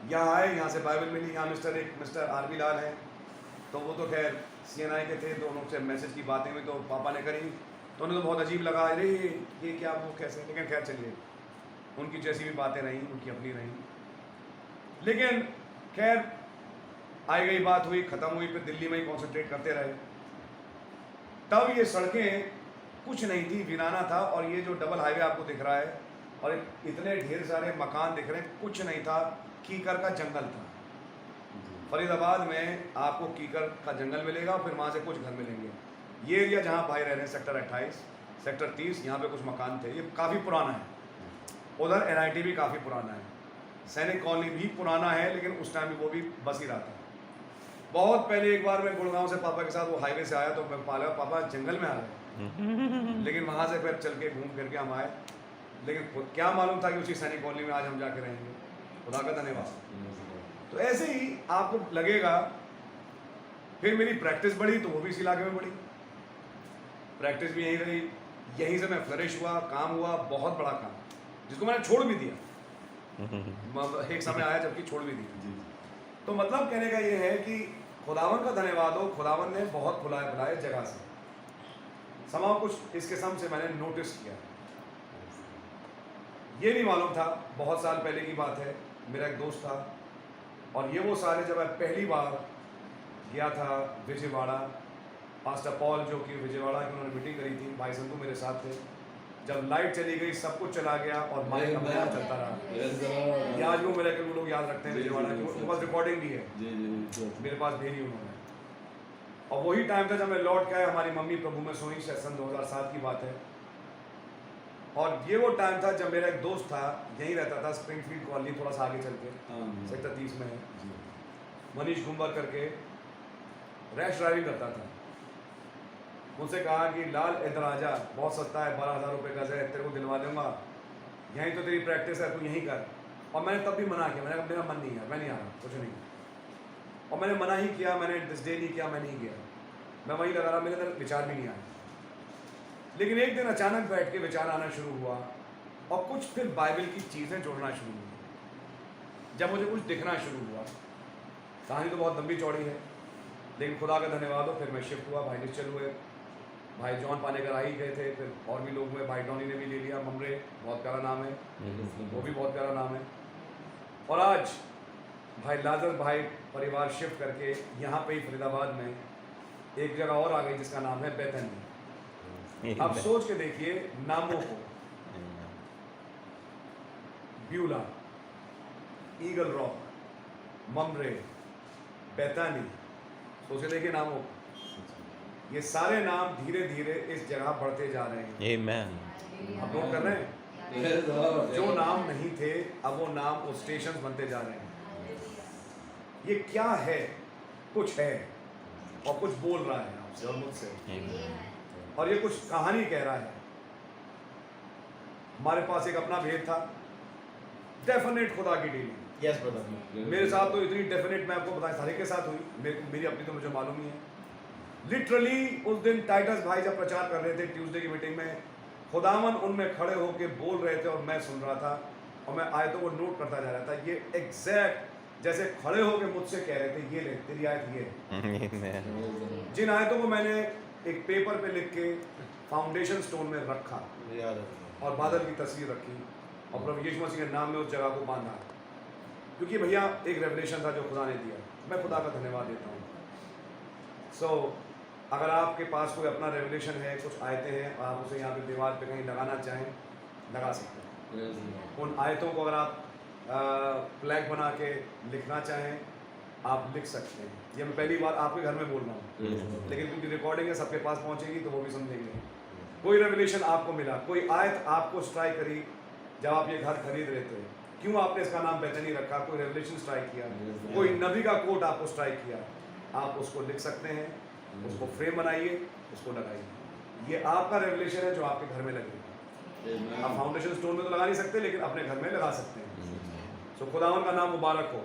यहाँ आए, यहाँ से बाइबल मिली, यहाँ मिस्टर आरबी लाल है, तो वो तो खैर CNI के थे, दोनों से मैसेज की बातें हुई तो पापा ने करी, तो उन्हें तो बहुत अजीब लगा, अरे ये क्या वो कैसे, लेकिन खैर चलिए, उनकी जैसी भी बातें रहीं उनकी अपनी रहीं। लेकिन खैर आई गई बात हुई, ख़त्म हुई, फिर दिल्ली में ही कॉन्सेंट्रेट करते रहे। तब ये सड़कें कुछ नहीं थी, वीराना था, और ये जो डबल हाईवे आपको दिख रहा है और इतने ढेर सारे मकान दिख रहे हैं, कुछ नहीं था, कीकर का जंगल था। फरीदाबाद में आपको कीकर का जंगल मिलेगा, फिर वहाँ से कुछ घर मिलेंगे। ये एरिया जहाँ भाई रह रहे हैं सेक्टर 28, सेक्टर 30, यहाँ पे कुछ मकान थे, ये काफ़ी पुराना है। उधर NIT भी काफ़ी पुराना है, सैनिक कॉलोनी भी पुराना है, लेकिन उस टाइम भी वो भी बस ही रहा था। बहुत पहले एक बार मैं गुड़गांव से पापा के साथ वो हाईवे से आया तो मैं पापा जंगल में आ गए, लेकिन वहाँ से फिर चल के घूम फिर के हम आए, लेकिन क्या मालूम था कि उसी सैनिक कॉलोनी में आज हम जाके रहेंगे। खुदा का धन्यवाद। तो ऐसे ही आपको लगेगा। फिर मेरी प्रैक्टिस बढ़ी तो वो भी इस इलाके में बढ़ी, प्रैक्टिस भी यहीं रही, यहीं से मैं फ्लरिश हुआ, काम हुआ, बहुत बड़ा काम, जिसको मैंने छोड़ भी दिया। एक समय आया जबकि छोड़ भी दिया। तो मतलब कहने का ये है कि खुदावन का धन्यवाद हो, खुदावन ने बहुत बुलाए जगह से। समाव कुछ इस किस्म से मैंने नोटिस किया, ये नहीं मालूम था, बहुत साल पहले की बात है। मेरा एक दोस्त था और ये वो सारे, जब मैं पहली बार गया था विजयवाड़ा, पास्टर पॉल जो कि विजयवाड़ा की उन्होंने मीटिंग करी थी, भाई संधू मेरे साथ थे। जब लाइट चली गई, सब कुछ चला गया और माइक अपने आप चलता रहा। ये आज वो मेरे के लोग याद रखते हैं विजयवाड़ा की, उनके पास रिकॉर्डिंग भी है, मेरे पास भेजी उन्होंने। और वही टाइम था जब मैं लौट के आया, हमारी मम्मी प्रभु में सोई, सन 2007 की बात है। और ये वो टाइम था जब मेरा एक दोस्त था, यहीं रहता था, स्प्रिंगफील्ड कॉलोनी, थोड़ा सा आगे चल के, सेक्टर 30 में है, मनीष गुम्बर करके, रैश ड्राइविंग करता था। मुझसे कहा कि लाल इधर आ जा, बहुत सस्ता है, 12,000 रुपये का है, तेरे को दिलवा दूंगा, यहीं तो तेरी प्रैक्टिस है, तू यहीं कर। और मैंने तब भी मना किया, मैंने कहा मेरा मन नहीं है, मैं नहीं आ रहा, कुछ नहीं। और मैंने मना ही किया, मैंने दिस डे नहीं किया, मैं नहीं गया, मैं वहीं लगा रहा, मेरे अंदर विचार भी नहीं आया। लेकिन एक दिन अचानक बैठ के विचार आना शुरू हुआ और कुछ फिर बाइबल की चीज़ें जोड़ना शुरू हुई। जब मुझे कुछ दिखना शुरू हुआ, कहानी तो बहुत लंबी चौड़ी है, लेकिन खुदा का धन्यवाद हो, फिर मैं शिफ्ट हुआ, भाई निश्चल हुए, भाई जॉन पानेकर आ ही गए थे, फिर और भी लोग हुए, भाई टॉनी ने भी ले लिया, ममरे बहुत प्यारा नाम है, वो भी बहुत प्यारा नाम है। और आज भाई लाजर भाई परिवार शिफ्ट करके यहाँ पे ही फरीदाबाद में एक जगह और आ गई जिसका नाम है बेथनी। अब सोच के देखिए नामों को, ब्यूला, ईगल रॉक, ममरे, बेथनी, सोच के देखिए नामों को। ये सारे नाम धीरे धीरे इस जगह बढ़ते जा रहे हैं। Amen. अब नोट कर रहे हैं, जो नाम नहीं थे अब वो नाम, वो स्टेशन बनते जा रहे हैं। ये क्या है? कुछ है और कुछ बोल रहा है आपसे और मुझसे, और ये कुछ कहानी कह रहा है। हमारे पास एक अपना भेद था, डेफिनेट खुदा की डीलिंग। Yes, brother. मेरे साथ तो इतनी डेफिनेट, मैं आपको बताया सारे के साथ हुई, मेरी अपनी तो मुझे मालूम ही है। लिटरली उस दिन टाइटस भाई जब प्रचार कर रहे थे ट्यूसडे की मीटिंग में, खुदावन उनमें खड़े होके बोल रहे थे और मैं सुन रहा था और मैं आयतों को नोट करता जा रहा था। ये एग्जैक्ट जैसे खड़े होके मुझसे कह रहे थे, ये ले तेरी आयत ये है। Amen. जिन आयतों को मैंने एक पेपर पे लिख के फाउंडेशन स्टोन में रखा याद है। और बादल की तस्वीर रखी और प्रभु यीशु मसीह के नाम में उस जगह को बांधा, क्योंकि भैया एक रेवलेशन था जो खुदा ने दिया। मैं खुदा का धन्यवाद देता हूँ। सो अगर आपके पास कोई अपना रेवलेशन है, कुछ आयतें हैं, आप उसे यहाँ पे दीवार पे कहीं लगाना चाहें, लगा सकते हैं। उन आयतों को अगर आप फ्लैग बना के लिखना चाहें, आप लिख सकते हैं। ये मैं पहली बार आपके घर में बोल रहा हूँ, लेकिन क्योंकि रिकॉर्डिंग है सबके पास पहुँचेगी तो वो भी समझेंगे। कोई रेवलेशन आपको मिला, कोई आयत आपको स्ट्राइक करी जब आप ये घर खरीद रहे थे, क्यों आपने इसका नाम बेतनी रखा, कोई रेवलेशन स्ट्राइक किया, कोई नबी का कोट आपको स्ट्राइक किया, आप उसको लिख सकते हैं, उसको फ्रेम बनाइए, उसको लगाइए। ये आपका रेवलेशन है जो आपके घर में लगेगा। आप फाउंडेशन स्टोन में तो लगा नहीं सकते, लेकिन अपने घर में लगा सकते हैं। सो खुदावन का नाम मुबारक हो।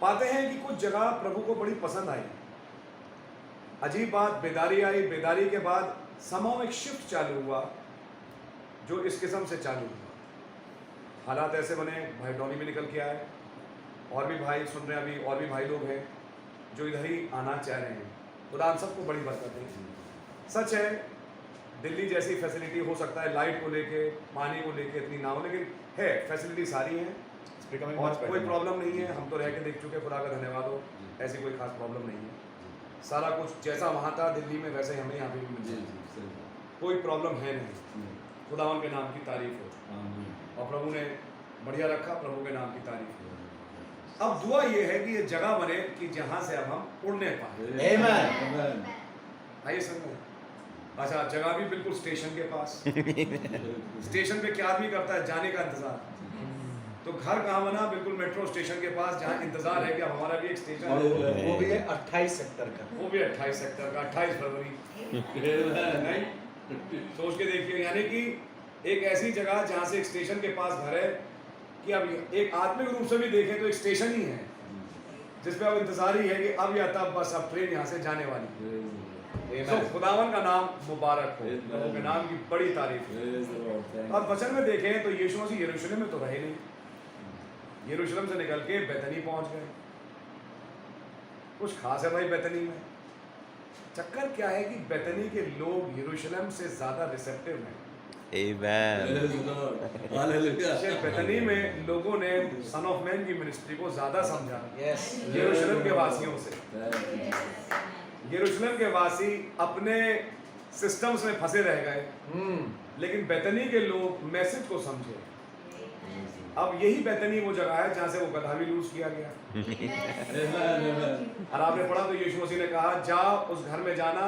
पाते हैं कि कुछ जगह प्रभु को बड़ी पसंद आई। अजीब बात, बेदारी आई, बेदारी के बाद समाव एक शिफ्ट चालू हुआ जो इस किस्म से चालू हुआ। हालात ऐसे बने, भाई डॉनी भी निकल के आए, और भी भाई सुन रहे हैं, अभी और भी भाई लोग हैं जो इधर ही आना चाह रहे हैं। खुदा हम सबको बड़ी बरकत है। सच है, दिल्ली जैसी फैसिलिटी हो सकता है लाइट को लेके, पानी को लेके इतनी ना हो, लेकिन है फैसिलिटी सारी हैं और कोई प्रॉब्लम नहीं है। हम तो रह के देख चुके, खुदा का धन्यवाद हो, ऐसी कोई खास प्रॉब्लम नहीं है। सारा कुछ जैसा वहाँ था दिल्ली में वैसे हमें यहाँ पे भी मिल जाए, कोई प्रॉब्लम है नहीं। खुदावन के नाम की तारीफ हो। और प्रभु ने बढ़िया रखा, प्रभु के नाम की तारीफ हो। अब दुआ ये है कि ये जगह बने कि जहाँ से अब हम उड़ने पाए। Amen. आइए समझो। अच्छा, जगह भी बिल्कुल स्टेशन के पास। स्टेशन पे क्या आदमी करता है, जाने का इंतजार। तो घर कहाँ बना, बिल्कुल मेट्रो स्टेशन के पास, जहाँ इंतजार है कि अब हमारा भी एक स्टेशन है। वो भी है 28 सेक्टर का। वो भी 28 सेक्टर का, 28 फरवरी। नहीं, सोच के देखिए, यानी कि एक ऐसी जगह जहाँ से एक स्टेशन के पास घर है कि अब एक आत्मिक रूप से भी देखें तो एक स्टेशन ही है जिसपे अब इंतजार ही है कि अब या तब बस अब ट्रेन यहाँ से जाने वाली। तो खुदावन का नाम मुबारक हो, प्रभु के नाम की बड़ी तारीफ है। अब वचन में देखें तो यीशु मसीह यरूशलेम में तो रहे नहीं, यरूशलेम से निकल के बैतनी पहुंच गए। कुछ खास है भाई बैतनी में। चक्कर क्या है कि बैतनी के लोग यरूशलेम से ज्यादा रिसेप्टिव हैं। Amen. सिर्फ बैतनी में लोगों ने सन ऑफ मैन की मिनिस्ट्री को ज्यादा समझा Yes. यरूशलेम के वासियों से। यरूशलेम के वासी अपने सिस्टम्स में फंसे रह गए, लेकिन बैतनी के लोग मैसेज को समझे। अब यही बैतनी वो जगह है जहाँ से वो गधा भी लूज किया गया। और आपने पढ़ा तो यीशु मसीह ने कहा, जाओ उस घर में जाना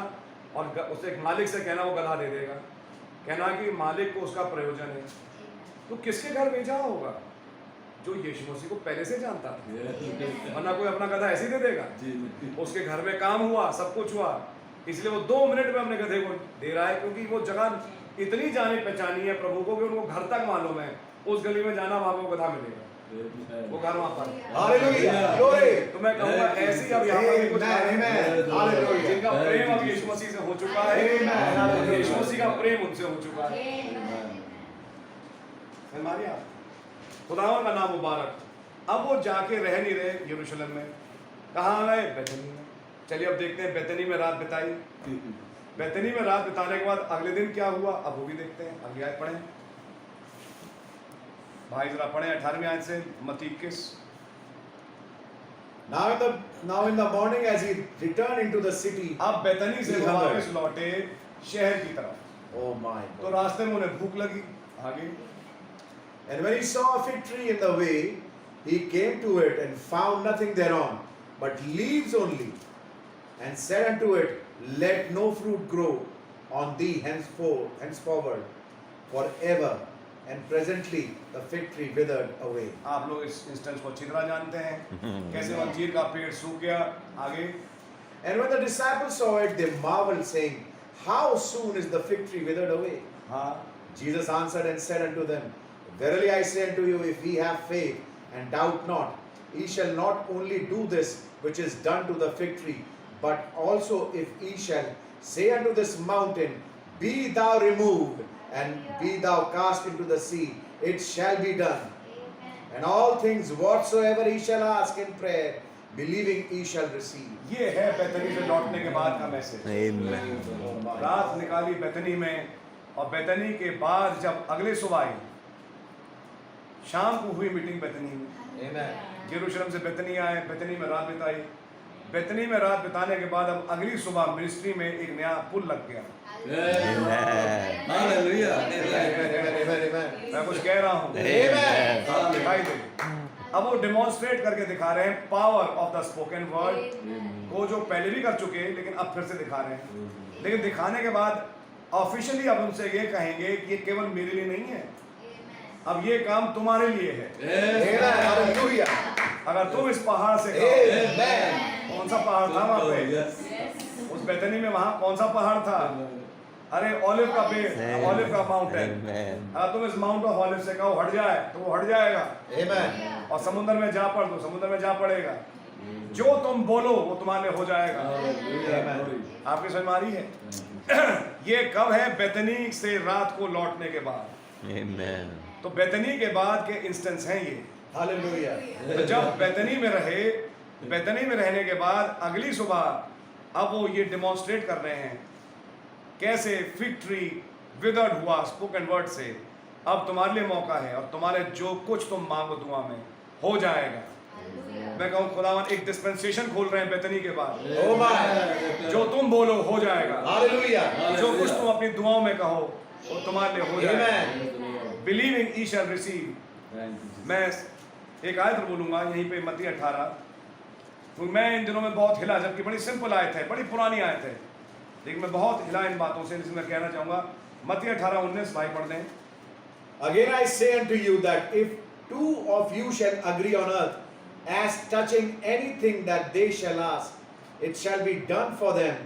और उसे मालिक से कहना वो गधा दे देगा। कहना कि मालिक को उसका प्रयोजन है। तो किसके घर भेजा होगा? जो यीशु मसीह को पहले से जानता था, वरना कोई अपना गधा ऐसे ही दे देगा। उसके घर में काम हुआ, सब कुछ हुआ, इसलिए वो 2 मिनट में अपने गधे को दे रहा है, क्योंकि वो जगह इतनी जानी पहचानी है प्रभु को कि उनको घर तक मालूम है, उस गली में जाना वहां को गधा मिलेगा, वो घर वहां पर। Hallelujah. Glory. तो मैं कहूँगा ऐसी अब यहाँ पर भी कुछ Amen. Hallelujah. जिनका प्रेम अब यीशु मसीह से हो चुका है, Amen. यीशु मसीह का प्रेम उनसे हो चुका है। हमारे खुदावन का नाम मुबारक। अब वो जाके रह नहीं रहे यरूशलेम में, कहाँ गए? बैतनी में। चलिए अब देखते हैं बैतनी में रात बिताई। बैतनी में रात बिताने के बाद अगले दिन क्या हुआ, अब वो भी देखते हैं। अगली आयत पढ़ें भाई, जरा पढ़ें 18वीं आयत से, मत्ती 21। Now in the morning as he returned into the city. अब बैतनी से वो वापस लौटे शहर की तरफ, Oh my तो God. रास्ते में उन्हें भूख लगी। आगे, And when he saw a fig tree in the way, he came to it and found nothing thereon, but leaves only, and said unto it, Let no fruit grow on thee henceforward forever. And presently the fig tree withered away. आप लोग इस instance को अच्छी तरह जानते हैं, कैसे अंजीर का पेड़ सूख गया। आगे, And when the disciples saw it, they marveled, saying, How soon is the fig tree withered away? हाँ, Jesus answered and said unto them, Verily I say unto you, if ye have faith and doubt not, ye shall not only do this which is done to the fig tree, but also if ye shall say unto this mountain, be thou removed, and be thou cast into the sea, it shall be done. And all things whatsoever ye shall ask in prayer, believing ye shall receive. ये है बेतनी से लौटने के बाद का message. Amen. रात निकाली बेतनी में, और बेतनी के बाद जब अगले सुबह आई, शाम को हुई मीटिंग बेतनी में। Amen. यरूशलेम से बेतनी आए, बेतनी में रात बिताई। बेतनी में रात बिताने के बाद अब अगली सुबह मिनिस्ट्री में एक नया पुल लग गया। Amen. हालेलुया। Amen. मैं कुछ कह रहा हूँ, Amen. हाँ, दिखाई दे। अब वो डेमोन्स्ट्रेट करके दिखा रहे हैं power of the spoken word को, जो पहले भी कर चुके हैं लेकिन अब फिर से दिखा रहे हैं। लेकिन दिखाने के बाद ऑफिशियली अब उनसे ये कहेंगे कि ये केवल मेरे लिए नहीं है, अब ये काम तुम्हारे लिए है। Amen. Hallelujah. अगर तुम इस पहाड़ से कहो, Amen. कौन सा पहाड़ था वहाँ पे? उस बेतनी में वहाँ कौन सा पहाड़ था? अरे ऑलिव का पेड़, ऑलिव का माउंटेन। Amen. अगर तुम इस माउंट ऑफ ऑलिव से कहो हट जाए तो वो हट जाएगा, Amen. और समुद्र में जा पड़ तो समुद्र में जा पड़ेगा। जो तुम बोलो वो तुम्हारे लिए हो जाएगा। आपकी समझ में आ रही है? ये कब है? बेतनी से रात को लौटने के बाद। Amen. तो बेतनी के बाद के इंस्टेंस हैं ये। Hallelujah. तो जब बेतनी में रहे, बेतनी में रहने के बाद अगली सुबह अब वो ये डेमोन्स्ट्रेट कर रहे हैं कैसे फिग ट्री विदर्ड हुआ स्पोकन वर्ड से। अब तुम्हारे लिए मौका है, और तुम्हारे जो कुछ तुम मांगो दुआ में हो जाएगा। मैं कहूँ खुदावन एक डिस्पेंसेशन खोल रहे हैं बेतनी के बाद। Oh my. जो तुम बोलो हो जाएगा, Hallelujah. जो कुछ तुम अपनी दुआओं में कहो वो तुम्हारे लिए हो जाएगा। Amen. बिलीविंग ई शैल रिसीव। मैं एक आयत बोलूंगा यहीं पे मत्ती 18, तो मैं इन दिनों में बहुत हिला, जबकि बड़ी सिंपल आयत है, बड़ी पुरानी आयत है, लेकिन मैं बहुत हिला इन बातों से, इसलिए मैं कहना चाहूंगा मत्ती 18:19 भाई पढ़ दें। Again I say unto you that if two of you shall agree on earth as touching anything that they shall ask, it shall be done for them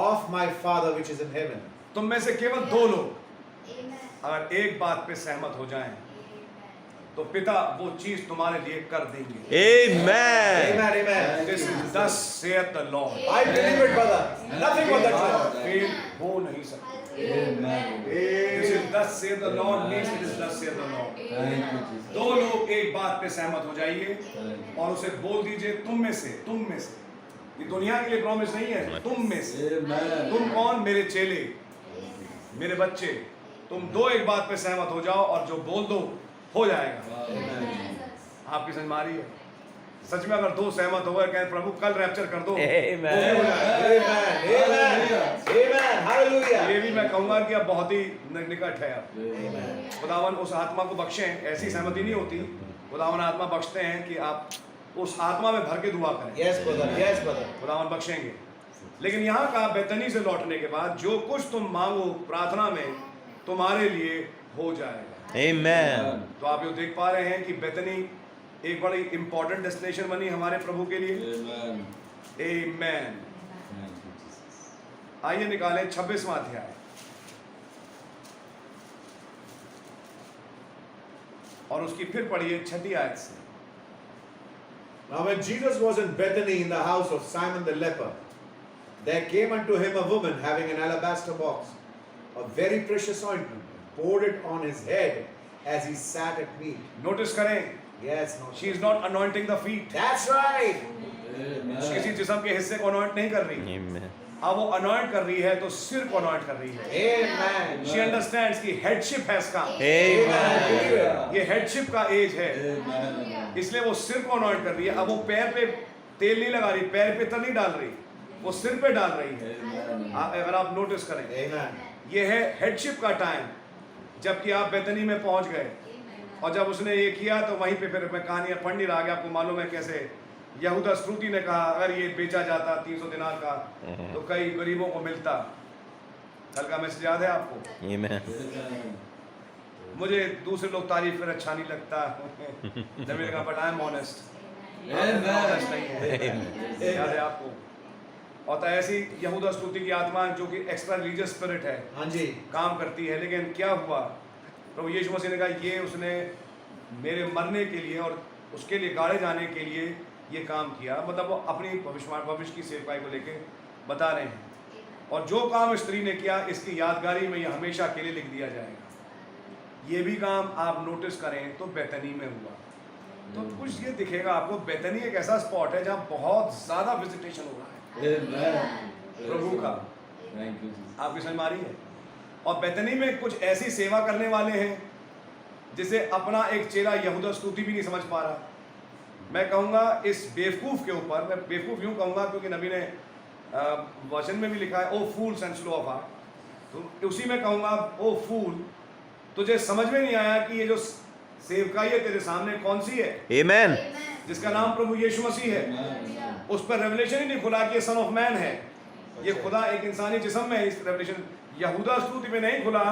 of my Father which is in heaven. तुम में से केवल दो लोग अगर एक बात पे सहमत हो जाएं तो पिता वो चीज तुम्हारे लिए कर देंगे। Amen. Amen, amen. This is thus saith the Lord। I believe it, brother. Nothing but the truth. Fail हो नहीं सकते। Amen. This is thus saith the Lord means it is thus saith the Lord। Thank you, Jesus. दो लोग एक बात पे सहमत हो जाइए और उसे बोल दीजिए तुम में से, तुम में से। ये दुनिया के लिए प्रॉमिस नहीं है, तुम में से। Amen. तुम कौन? मेरे चेले, मेरे बच्चे। तुम दो एक बात पे सहमत हो जाओ और जो बोल दो हो जाएगा। आपकी समझ में आ रही है? सच में अगर दो सहमत हो गए कहें प्रभु कल रैप्चर कर दो, Amen. वो भी हो जाएगा। Amen, amen. Amen. Hallelujah. ये भी मैं कहूंगा कि अब बहुत ही निकट है। अब Amen. खुदावन उस आत्मा को बख्शें, ऐसी सहमति नहीं होती, खुदावन आत्मा बख्शते हैं कि आप उस आत्मा में भर के दुआ करें। Yes, brother. Yes, brother. खुदावन बख्शेंगे। लेकिन यहाँ का बेतनी से लौटने के बाद जो कुछ तुम मांगो प्रार्थना में तुम्हारे लिए हो जाएगा। Amen. तो आप ये देख पा रहे हैं कि बेतनी एक बड़ी इंपॉर्टेंट डेस्टिनेशन बनी हमारे प्रभु के लिए। Amen. Amen. Thank you, Jesus. आइए निकालें 26वां अध्याय और उसकी फिर पढ़िए 6ठी आयत से। Now when Jesus was in Bethany in the house of Simon the leper, there came unto him a woman having an alabaster box of very precious ointment, and poured it on his head as he sat at meat. Notice करें, Yes, no. She is not anointing the feet. That's right. किसी जिस्म के हिस्से को anoint नहीं कर रही। Amen. अब वो अनॉइंट कर रही है तो सिर को अनॉइंट कर रही है। Amen. शी अंडरस्टैंड्स कि हेडशिप है इसका, Amen. ये हेडशिप का एज है, Amen. इसलिए वो सिर को अनॉइंट कर रही है। अब वो पैर पे तेल नहीं लगा रही, पैर पे तेल नहीं डाल रही, वो सिर पे डाल रही है। Amen. अगर आप नोटिस करें, Amen. ये है हेडशिप का टाइम। जबकि आप बेतनी में पहुंच गए और जब उसने ये किया तो वहीं पे फिर मैं कहानियां पढ़ नहीं रहा कि आपको मालूम है कैसे यहूदा स्क्रूती ने कहा अगर ये बेचा जाता 300 दिनार का तो कई गरीबों को मिलता। कल का मैसेज याद है आपको? Amen. मुझे दूसरे लोग तारीफ कर अच्छा नहीं लगता जब मैंने कहा but I am honest. Honest नहीं है, याद है आपको? और तो ऐसी यहूदा स्तुति की आत्मा जो कि एक्स्ट्रा रिलीजियस स्पिरिट है हाँ जी। काम करती है। लेकिन क्या हुआ प्रभु यीशु मसीह ने कहा ये उसने मेरे मरने के लिए और उसके लिए गाड़े जाने के लिए ये काम किया, मतलब वो अपनी भविष्य की सेवकाई को लेके बता रहे हैं। और जो काम स्त्री ने किया इसकी यादगारी में ये हमेशा के लिए लिख दिया जाएगा। ये भी काम आप नोटिस करें तो बेतनी में हुआ, तो कुछ ये दिखेगा आपको। बेतनी एक ऐसा स्पॉट है जहाँ बहुत ज़्यादा विजिटेशन हो रहा है प्रभु का। Thank you Jesus. आपकी समझ में आ रही है? और बेतनी में कुछ ऐसी सेवा करने वाले हैं जिसे अपना एक चेला यहूदा स्तुति भी नहीं समझ पा रहा। मैं कहूँगा इस बेवकूफ़ के ऊपर, मैं बेवकूफ़ यूँ कहूँगा क्योंकि नबी ने वचन में भी लिखा है ओ फूल्स एंड स्लो ऑफ हार्ट, तो उसी में कहूँगा ओ फूल, तुझे समझ में नहीं आया कि ये जो सेवकाई है तेरे सामने कौन सी है, Amen. जिसका नाम प्रभु यीशु मसीह है। उस पर रेवलेशन ही नहीं खुला कि ये सन ऑफ मैन है, ये खुदा एक इंसानी जिस्म में है। इस रेवलेशन यहूदा स्तुति में नहीं खुला,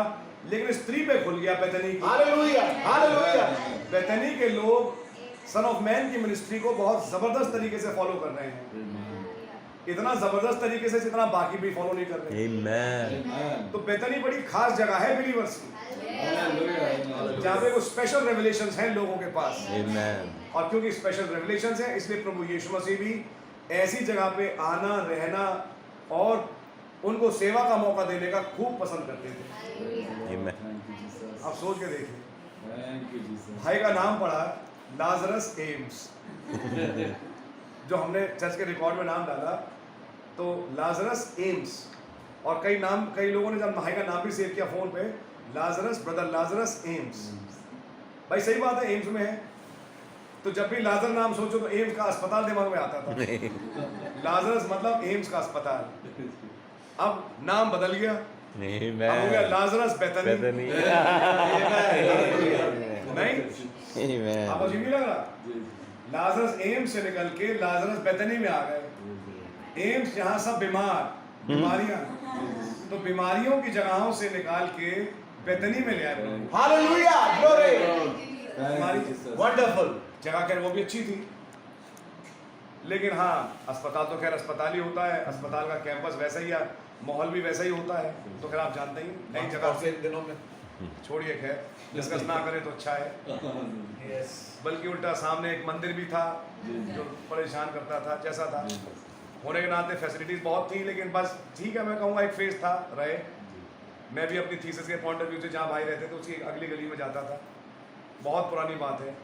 लेकिन स्त्री पे खुल गया बेतनी की। Hallelujah, hallelujah. बेतनी के लोग सन ऑफ मैन की मिनिस्ट्री को बहुत जबरदस्त तरीके से फॉलो कर रहे हैं, इतना जबरदस्त तरीके से जितना बाकी भी फॉलो नहीं कर रहे। Amen. तो बेतनी बड़ी खास जगह है बिलीवर्स की, जहाँ पे वो स्पेशल रेवलेशंस हैं लोगों के पास। Amen. और क्योंकि स्पेशल रेवलेशंस हैं इसलिए प्रभु यीशु मसीह भी ऐसी जगह पे आना, रहना और उनको सेवा का मौका देने का खूब पसंद करते थे। Amen. आप सोच के देखिए, थैंक यू जीसस। भाई का नाम पड़ा लाजरस एम्स। जो हमने चर्च के रिकॉर्ड में नाम डाला तो लाजरस एम्स, और कई लोगों ने जब भाई का नाम भी सेव किया फोन पे, लाजरस, ब्रदर लाजरस एम्स। भाई सही बात है, एम्स में है, तो जब भी लाजर नाम सोचो तो एम्स का अस्पताल दिमाग में आता था। लाजरस मतलब एम्स का अस्पताल। अब नाम बदल गया, अब हो गया Amen. लाजरस बेतनी। Bethany. नहीं, Amen. आपको अजीब नहीं लग रहा? लाजरस एम्स से निकल के लाजरस बेतनी में आ गए। एम्स जहाँ सब बीमारियां, तो बीमारियों की जगहों से निकाल के बेतनी में ले आए प्रभु। हालेलुया, ग्लोरी, वंडरफुल जगह, खैर वो भी अच्छी थी, लेकिन हाँ अस्पताल तो खैर अस्पताल ही होता है, अस्पताल का कैंपस वैसा ही है, माहौल भी वैसा ही होता है, तो खैर आप जानते ही नई जगह से दिनों में छोड़िए, खैर डिस्कस ना करें तो अच्छा है। बल्कि उल्टा सामने एक मंदिर भी था जो परेशान करता था, जैसा था होने के नाते फैसिलिटीज़ बहुत थी, लेकिन बस ठीक है, मैं कहूँगा एक फेज था रहे। मैं भी अपनी थीसिस के पॉइंट ऑफ व्यू से जहाँ भाई रहते थे उसकी अगली गली में जाता था। बहुत पुरानी बात है,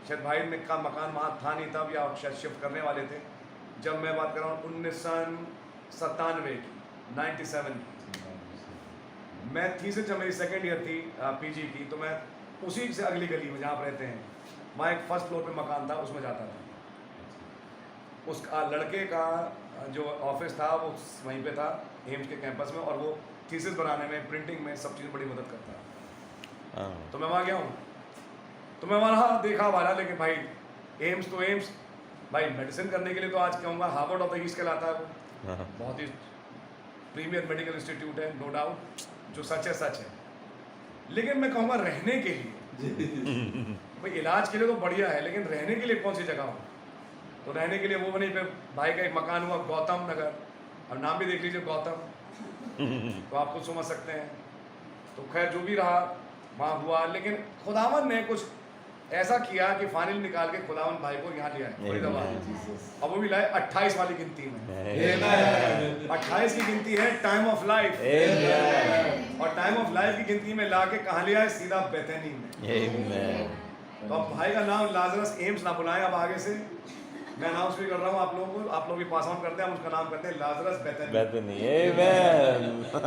शायद भाई ने का मकान वहाँ था नहीं तब, या शायद शिफ्ट करने वाले थे जब। मैं बात कर रहा हूँ 1997 की, 97 की। मैं थीसिस जब मेरी सेकेंड ईयर थी पीजी की, तो मैं उसी से अगली गली में जहाँ आप रहते हैं वहाँ एक फर्स्ट फ्लोर पे मकान था, उसमें जाता था। उस लड़के का जो ऑफिस था वो वहीं पे था एम्स के कैंपस में, और वो थीसिस बनाने में, प्रिंटिंग में, सब चीज़ बड़ी मदद करता है। तो मैं वहाँ गया हूँ, तो मैं वहाँ देखा वाला, लेकिन भाई एम्स तो एम्स, भाई मेडिसिन करने के लिए तो आज कहूँगा हार्वर्ड ऑफ द ईस्ट कहलाता है वो, बहुत ही प्रीमियर मेडिकल इंस्टीट्यूट है, नो डाउट, जो सच है सच है। लेकिन मैं कहूँगा रहने के लिए, भाई इलाज के लिए तो बढ़िया है, लेकिन रहने के लिए कौन सी जगह हो? तो रहने के लिए वो वहीं पे भाई का एक मकान हुआ गौतम नगर, और नाम भी देख लीजिए गौतम, तो आप खुद समझ सकते हैं। तो खैर जो भी रहा वहाँ हुआ, लेकिन खुदावन ने कुछ ऐसा किया कि फाइनल निकाल के खुदावन भाई को यहाँ लिया है, बड़ी दवा, अब वो भी लाए 28 वाली गिनती में। 28 की गिनती है टाइम ऑफ लाइफ, और टाइम ऑफ लाइफ की गिनती में ला के कहाँ लिया है? सीधा बेतनी में। तो अब भाई का नाम लाजरस एम्स ना बुलाएं, अब आगे से मैं अनाउंस भी कर रहा हूँ आप लोगों को, आप लोग भी पास ऑन करते हैं, हम उसका नाम करते हैं लाजरस बेतनी। Bethany. Amen.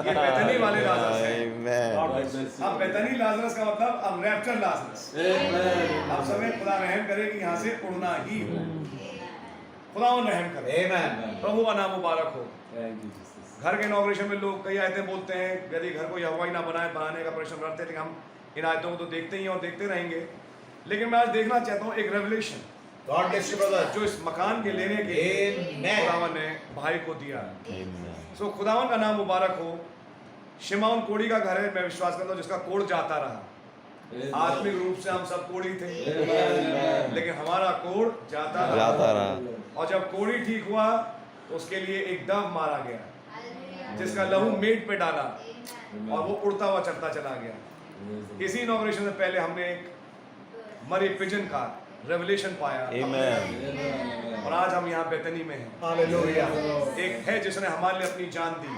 ये बेतनी वाले लाजरस है। Amen. अब बेतनी लाजरस का मतलब अब रैप्चर लाजरस। अब समय खुदा रहम करे कि यहाँ से उड़ना ही हो, खुदा रहम करे। आमीन। प्रभु का नाम मुबारक हो। Thank you Jesus. घर के इनॉग्रेशन में लोग कई आयतें बोलते हैं, यदि घर को यहोवा ही ना बनाने का परिश्रम करते हैं, लेकिन हम इन आयतों को तो देखते ही हैं और देखते रहेंगे। लेकिन मैं आज देखना चाहता हूँ एक revelation God bless you brother. जो इस मकान के लेने के Amen. खुदावन ने भाई को दिया। Amen. सो खुदावन का नाम मुबारक हो। शिमौन कोड़ी का घर है, मैं विश्वास करता हूँ, जिसका कोड़ जाता रहा। आत्मिक रूप से हम सब कोड़ी थे, लेकिन हमारा कोड़ जाता रहा। और जब कोड़ी ठीक हुआ तो उसके लिए एक डव मारा गया, जिसका लहू मेट पे डाला, और वो उड़ता हुआ चलता चला गया। इसी इनॉग्रेशन से पहले हमने एक मरी पिजन का रेवलेशन पाया Amen. और आज हम यहाँ बेतनी में हैं। हालेलुया। एक है जिसने हमारे लिए अपनी जान दी,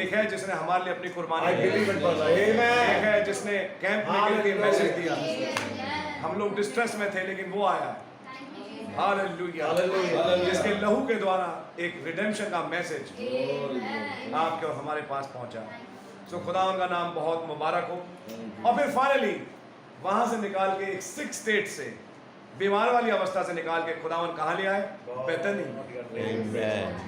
एक है जिसने हमारे लिए अपनी कुर्बानी I the, believe it, brother. एक Amen. है जिसने कैंप में के लिए मैसेज दिया। Amen. हम लोग डिस्ट्रेस में थे लेकिन वो आया। हालेलुया। हालेलुया। जिसके लहू के द्वारा एक रिडेम्पशन का मैसेज Amen. आपके और हमारे पास पहुंचा। सो खुदा उनका नाम बहुत मुबारक हो। और फिर फाइनली वहां से निकाल के एक 6 स्टेट से बीमार वाली अवस्था से निकाल के खुदावन कहाँ ले आए? बेतनी। Amen.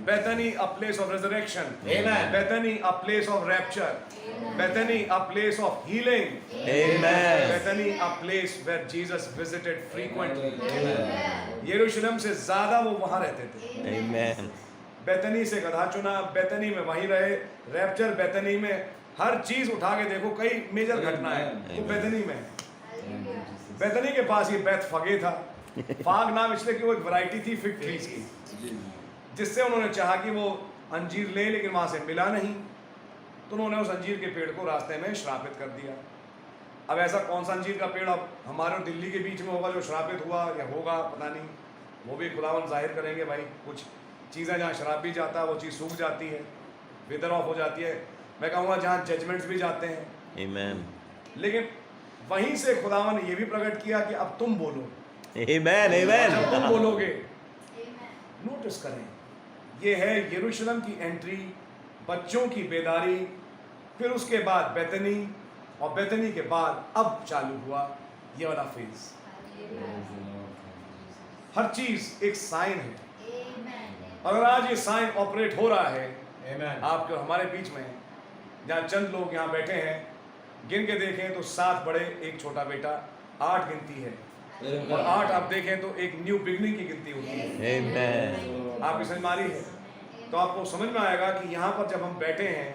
Bethany, a place of resurrection. Amen. Bethany, a place of rapture. Bethany, a place of healing. Amen. Bethany, a place where Jesus visited frequently. Amen. यरूशलेम से ज्यादा वो वहां रहते थे। Amen. बेतनी से गधा चुना, बेतनी में वहीं रहे। रैप्चर बेतनी में, हर चीज उठा के देखो, कई मेजर घटना है वो बेतनी में है। बेतनी के पास ये बैत फगे था। फाग नाम इसलिए कि वो एक वैरायटी थी फिग ट्रीज की, जिससे उन्होंने चाहा कि वो अंजीर ले, लेकिन वहां से मिला नहीं, तो उन्होंने उस अंजीर के पेड़ को रास्ते में श्रापित कर दिया। अब ऐसा कौन सा अंजीर का पेड़ अब हमारे और दिल्ली के बीच में होगा जो श्रापित हुआ या होगा पता नहीं, वो भी खुदावन जाहिर करेंगे। भाई कुछ चीज़ें जहाँ शराब भी जाता है वो चीज़ सूख जाती है, वेदर ऑफ हो जाती है। मैं कहूँगा जहाँ जजमेंट्स भी जाते हैं, Amen. लेकिन वहीं से खुदावन ने ये भी प्रकट किया कि अब तुम बोलो। Amen. जब तुम Amen. बोलोगे, Amen. नोटिस करें, ये है यरूशलेम की एंट्री, बच्चों की बेदारी, फिर उसके बाद बेतनी, और बेतनी के बाद अब चालू हुआ ये वाला फेज। हर चीज एक साइन है। Amen. अगर आज ये साइन ऑपरेट हो रहा है Amen. आपके और हमारे बीच में, जहाँ चंद लोग यहाँ बैठे हैं, गिन के देखें तो 7 बड़े, एक छोटा बेटा, 8 गिनती है, और 8 आप देखें तो एक न्यू बिगनिंग की गिनती होती है। Amen. आपकी समझ में आ रही है? तो आपको समझ में आएगा कि यहाँ पर जब हम बैठे हैं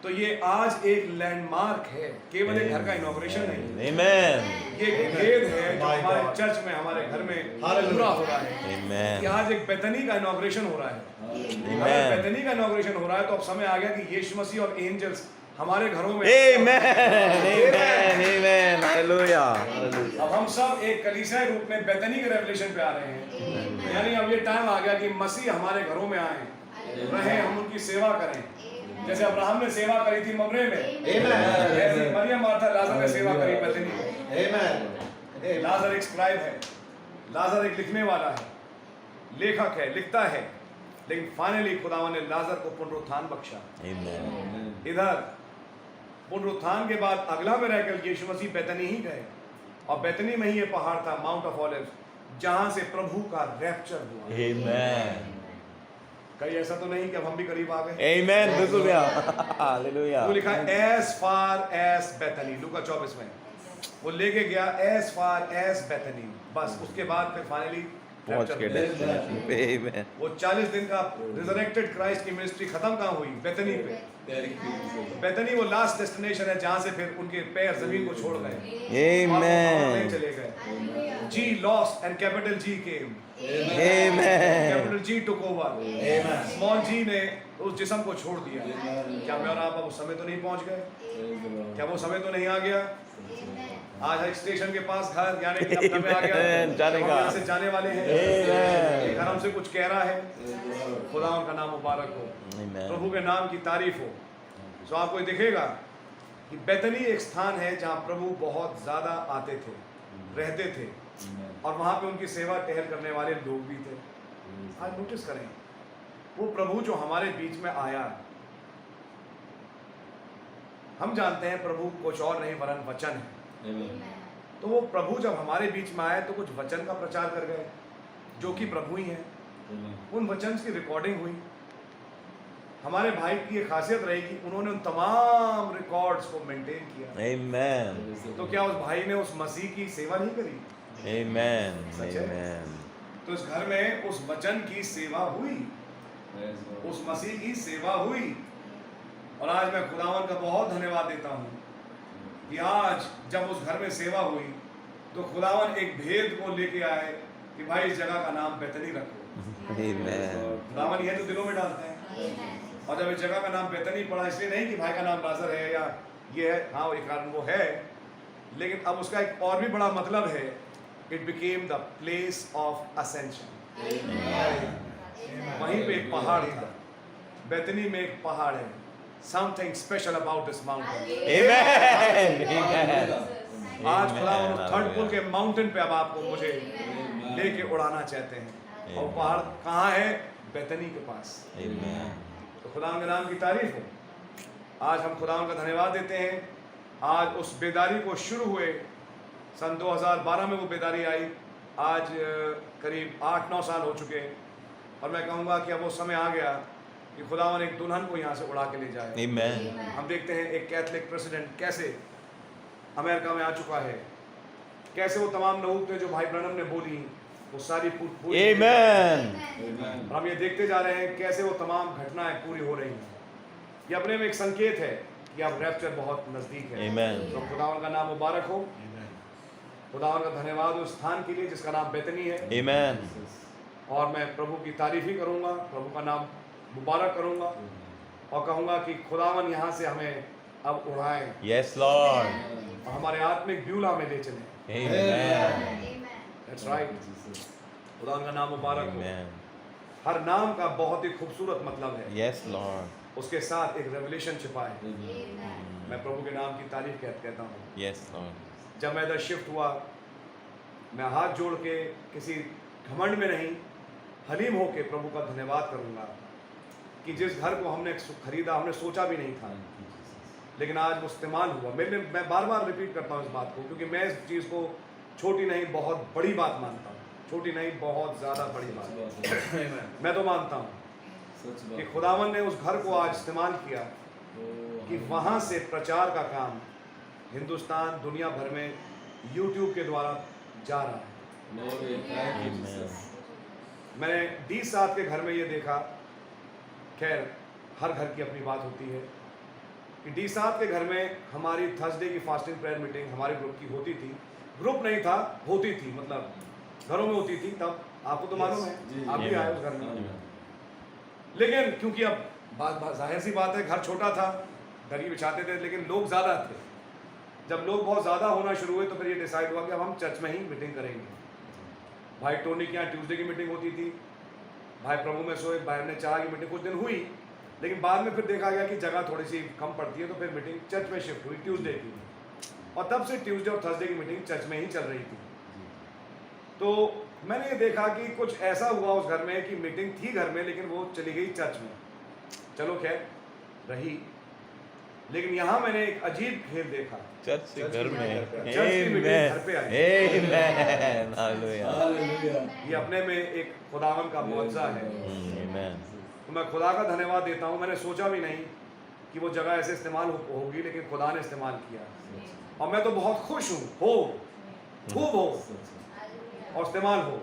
तो ये आज एक लैंडमार्क है, केवल एक घर का इनॉग्रेशन नहीं। Amen. ये एक भेद है जो हमारे चर्च में, हमारे घर में पूरा हो रहा है कि Amen. आज एक बेतनी का इनॉग्रेशन हो रहा है। अगर Amen. बेतनी का इनॉग्रेशन हो रहा है तो अब समय आ गया कि यीशु मसीह और एंजल्स हमारे घरों में। Amen. Amen. Amen. Hallelujah. अब हम सब एक कलीसिया रूप में बेतनी के रेवलेशन पे आ रहे हैं। यानी अब ये टाइम आ गया कि मसीह हमारे घरों में आए, रहे, हम उनकी सेवा करें। जैसे अब्राहम ने सेवा करी थी ममरे में, ऐसे मरियम मार्था लाजर ने सेवा करी बेतनी में। Amen. लाजर एक स्क्राइब है, लाजर एक लिखने वाला है, लेखक है, लिखता है, लेकिन फाइनली खुदावन ने लाजर को पुनरुत्थान बख्शा। Amen. इधर पुनरुत्थान के बाद अगला में रहकर यीशु मसीह बेतनी ही गए, और बेतनी में ही ये पहाड़ था माउंट ऑफ ऑलिव्स, जहां से प्रभु का रैप्चर हुआ। Amen. कहीं ऐसा तो नहीं कि अब हम भी करीब आ गए। Amen. बिल्कुल भैया. Hallelujah. वो लिखा है एज फार एज बेतनी, लूका 24 में वो लेके गया एज फार एज बेतनी, बस उसके बाद फिर फाइनली पहुंच के डेस्टिनेशन पे. Amen. वो 40 दिन का रिजरेक्टेड क्राइस्ट की मिनिस्ट्री खत्म कहाँ हुई? बेतनी पे। बेतनी वो लास्ट डेस्टिनेशन है जहां से फिर उनके पैर जमीन को छोड़ गए, और वो Amen. चले गए। G lost and capital G came, Amen. Capital G took over, Amen. Small G ने उस जिस्म को छोड़ दिया। क्या मैं और आप अब उस समय तो नहीं पहुंच गए? क्या वो समय तो नहीं आ गया? आज एक स्टेशन के पास घर, यानी कि अपना में आ गया, Amen. जाने हम का। यहाँ से जाने वाले हैं। Amen. एक घर हमसे कुछ कह रहा है, खुदा उनका नाम मुबारक हो, Amen. प्रभु के नाम की तारीफ हो। तो आपको दिखेगा कि बेतनी एक स्थान है जहाँ प्रभु बहुत ज़्यादा आते थे, रहते थे, और वहाँ पे उनकी सेवा टहल करने वाले लोग भी थे। आज नोटिस करें, वो प्रभु जो हमारे बीच में आया, हम जानते हैं प्रभु कुछ और नहीं वरन वचन है। तो वो प्रभु जब हमारे बीच में आए तो कुछ वचन का प्रचार कर गए जो कि प्रभु ही हैं। उन वचन की रिकॉर्डिंग हुई। हमारे भाई की ये खासियत रही कि उन्होंने उन तमाम रिकॉर्ड्स को मेंटेन किया। Amen. तो क्या उस भाई ने उस मसीह की सेवा नहीं करी? Amen. सच है। Amen. तो इस घर में उस वचन की सेवा हुई, उस मसीह की सेवा हुई। और आज मैं खुदावन का बहुत धन्यवाद देता हूँ कि आज जब उस घर में सेवा हुई तो खुदावन एक भेद को लेके आए कि भाई इस जगह का नाम बेतनी रखो। Amen. खुदावन यह तो दिलों में डालते हैं। और जब इस जगह का नाम बेतनी पड़ा, इसलिए नहीं कि भाई का नाम लाजर है या ये है, हाँ एक कारण वो है, लेकिन अब उसका एक और भी बड़ा मतलब है, it became the place of ascension. वहीं पे एक पहाड़ था, बेतनी में एक पहाड़ है, something special about this mountain. Amen. Amen. आज खुदा Amen. थर्ड पुल के माउंटेन पे अब आपको मुझे लेके उड़ाना चाहते हैं, और पहाड़ कहाँ है? बेतनी के पास। Amen. तो खुदा के नाम की तारीफ हो। आज हम खुदा का धन्यवाद देते हैं। आज उस बेदारी को शुरू हुए सन 2012 में वो बेदारी आई, आज करीब 8-9 साल हो चुके, और मैं कहूँगा कि अब वो समय आ गया कि खुदावन एक दुल्हन को यहाँ से उड़ा के ले जाए। Amen. हम देखते हैं एक कैथलिक प्रेसिडेंट कैसे अमेरिका में आ चुका है, कैसे वो तमाम नहूक थे जो भाई ब्रनम ने बोली, वो सारी पूरी Amen. और हम ये देखते जा रहे हैं कैसे वो तमाम घटनाएं पूरी हो रही हैं। ये अपने में एक संकेत है कि अब रैप्चर बहुत नज़दीक है। Amen. तो खुदावन का नाम मुबारक हो, खुदावन का धन्यवाद उस स्थान के लिए जिसका नाम बेतनी है, Amen. और मैं प्रभु की तारीफ ही करूँगा, प्रभु का नाम मुबारक करूँगा, और कहूँगा कि खुदावन यहाँ से हमें अब उड़ाएं Yes, Lord. और हमारे आत्मिक ब्यूला में ले चलें। Amen. That's right. खुदावन का नाम मुबारक हो। Amen. हर नाम का बहुत ही खूबसूरत मतलब है, Yes, Lord. उसके साथ एक रेवलेशन छिपा है। मैं प्रभु के नाम की तारीफ कहता हूँ। Yes, Lord. जब मैं इधर शिफ्ट हुआ, मैं हाथ जोड़ के किसी घमंड में नहीं, हलीम होके प्रभु का धन्यवाद करूँगा कि जिस घर को हमने खरीदा, हमने सोचा भी नहीं था, लेकिन आज वो इस्तेमाल हुआ। मैं बार बार रिपीट करता हूँ इस बात को, क्योंकि मैं इस चीज़ को छोटी नहीं बहुत बड़ी बात मानता हूँ, छोटी नहीं बहुत ज़्यादा बड़ी बात मैं तो मानता हूँ कि खुदावन ने उस घर को आज इस्तेमाल किया कि वहाँ से प्रचार का काम हिंदुस्तान दुनिया भर में YouTube के द्वारा जा रहा है। मैंने डी साहब के घर में ये देखा, खैर हर घर की अपनी बात होती है, कि डी साहब के घर में हमारी थर्सडे की फास्टिंग प्रेयर मीटिंग हमारे ग्रुप की होती थी। ग्रुप नहीं था, होती थी, मतलब घरों में होती थी। तब आपको तो मालूम है, आप भी आए उस घर में। लेकिन क्योंकि अब बात जाहिर सी बात है, घर छोटा था, दरी बिछाते थे, लेकिन लोग ज़्यादा थे। जब लोग बहुत ज़्यादा होना शुरू हुए तो फिर ये डिसाइड हुआ कि अब हम चर्च में ही मीटिंग करेंगे। भाई टोनी के यहाँ ट्यूसडे की मीटिंग होती थी, भाई प्रभु में सोए भाई ने चाहा कि मीटिंग कुछ दिन हुई, लेकिन बाद में फिर देखा गया कि जगह थोड़ी सी कम पड़ती है, तो फिर मीटिंग चर्च में शिफ्ट हुई ट्यूसडे की, और तब से ट्यूसडे और थर्सडे की मीटिंग चर्च में ही चल रही थी। तो मैंने ये देखा कि कुछ ऐसा हुआ उस घर में कि मीटिंग थी घर में, लेकिन वो चली गई चर्च में। चलो खैर रही, लेकिन यहाँ मैंने एक अजीब खेल देखा। चर्च से घर में। चर्च की मीटिंग घर पे आई। Amen. Hallelujah. ये अपने में एक खुदावन का मुआवजा है। Amen. तो मैं खुदा का धन्यवाद देता हूँ। मैंने सोचा भी नहीं कि वो जगह ऐसे इस्तेमाल होगी, लेकिन खुदा ने इस्तेमाल किया, और मैं तो बहुत खुश हूँ, खूब हो और इस्तेमाल हो।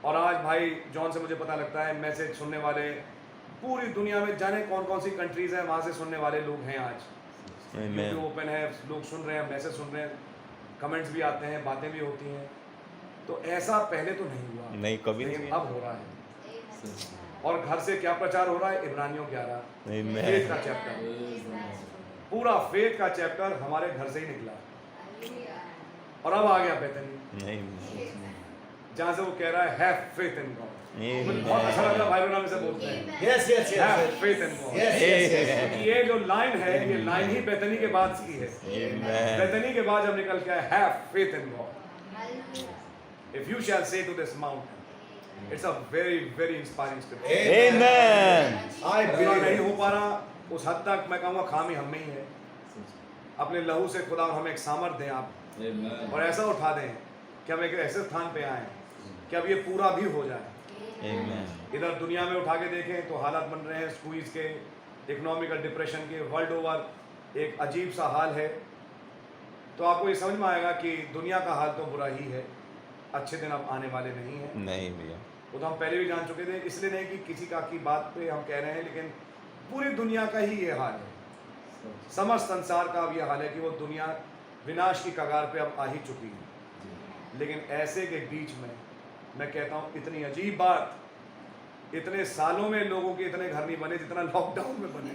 और आज भाई जॉन से मुझे पता लगता है मैसेज सुनने वाले पूरी दुनिया में, जाने कौन कौन सी कंट्रीज हैं, वहाँ से सुनने वाले लोग हैं। आज Amen. यूट्यूब ओपन है, लोग सुन रहे हैं, मैसेज सुन रहे हैं, कमेंट्स भी आते हैं, बातें भी होती हैं। तो ऐसा पहले तो नहीं हुआ, नहीं, कभी लेकिन नहीं। अब हो रहा है। और घर से क्या प्रचार हो रहा है? इब्रानियों 11 Amen. फेथ का चैप्टर, पूरा फेथ का चैप्टर हमारे घर से ही निकला, और अब आ गया बेतनी, Amen. जहाँ से वो कह रहा है हैव फेथ इन गॉड। मुझे बहुत अच्छा लगा भाई नाम से बोलते हैं Yes, yes, yes. Have faith in God. Yes, yes, yes. ये जो लाइन है, ये लाइन ही बेतनी के बाद की है। Amen. बेतनी के बाद जब निकल के आया have faith in God, if you shall say to this mountain, it's a very very inspiring scripture. Amen. I पूरा believe नहीं it. हो पा रहा उस हद तक, मैं कहूँगा खामी हम में ही है। अपने लहू से खुदा हमें एक सामर्थ्य दें आप, और ऐसा उठा दें कि हम एक ऐसे स्थान पे आए कि अब ये पूरा भी हो जाए। Amen. इधर दुनिया में उठा के देखें तो हालात बन रहे हैं स्क्वीज के, इकोनॉमिकल डिप्रेशन के, वर्ल्ड ओवर एक अजीब सा हाल है। तो आपको ये समझ में आएगा कि दुनिया का हाल तो बुरा ही है, अच्छे दिन अब आने वाले नहीं हैं। नहीं भैया। वो तो हम पहले भी जान चुके थे, इसलिए नहीं कि किसी का की बात पे हम कह रहे हैं, लेकिन पूरी दुनिया का ही ये हाल है। समस्त संसार का अब ये हाल है कि वो दुनिया विनाश की कगार पे अब आ ही चुकी है। लेकिन ऐसे के बीच में मैं कहता हूँ इतनी अजीब बात, इतने सालों में लोगों के इतने घर नहीं बने जितना लॉकडाउन में बने।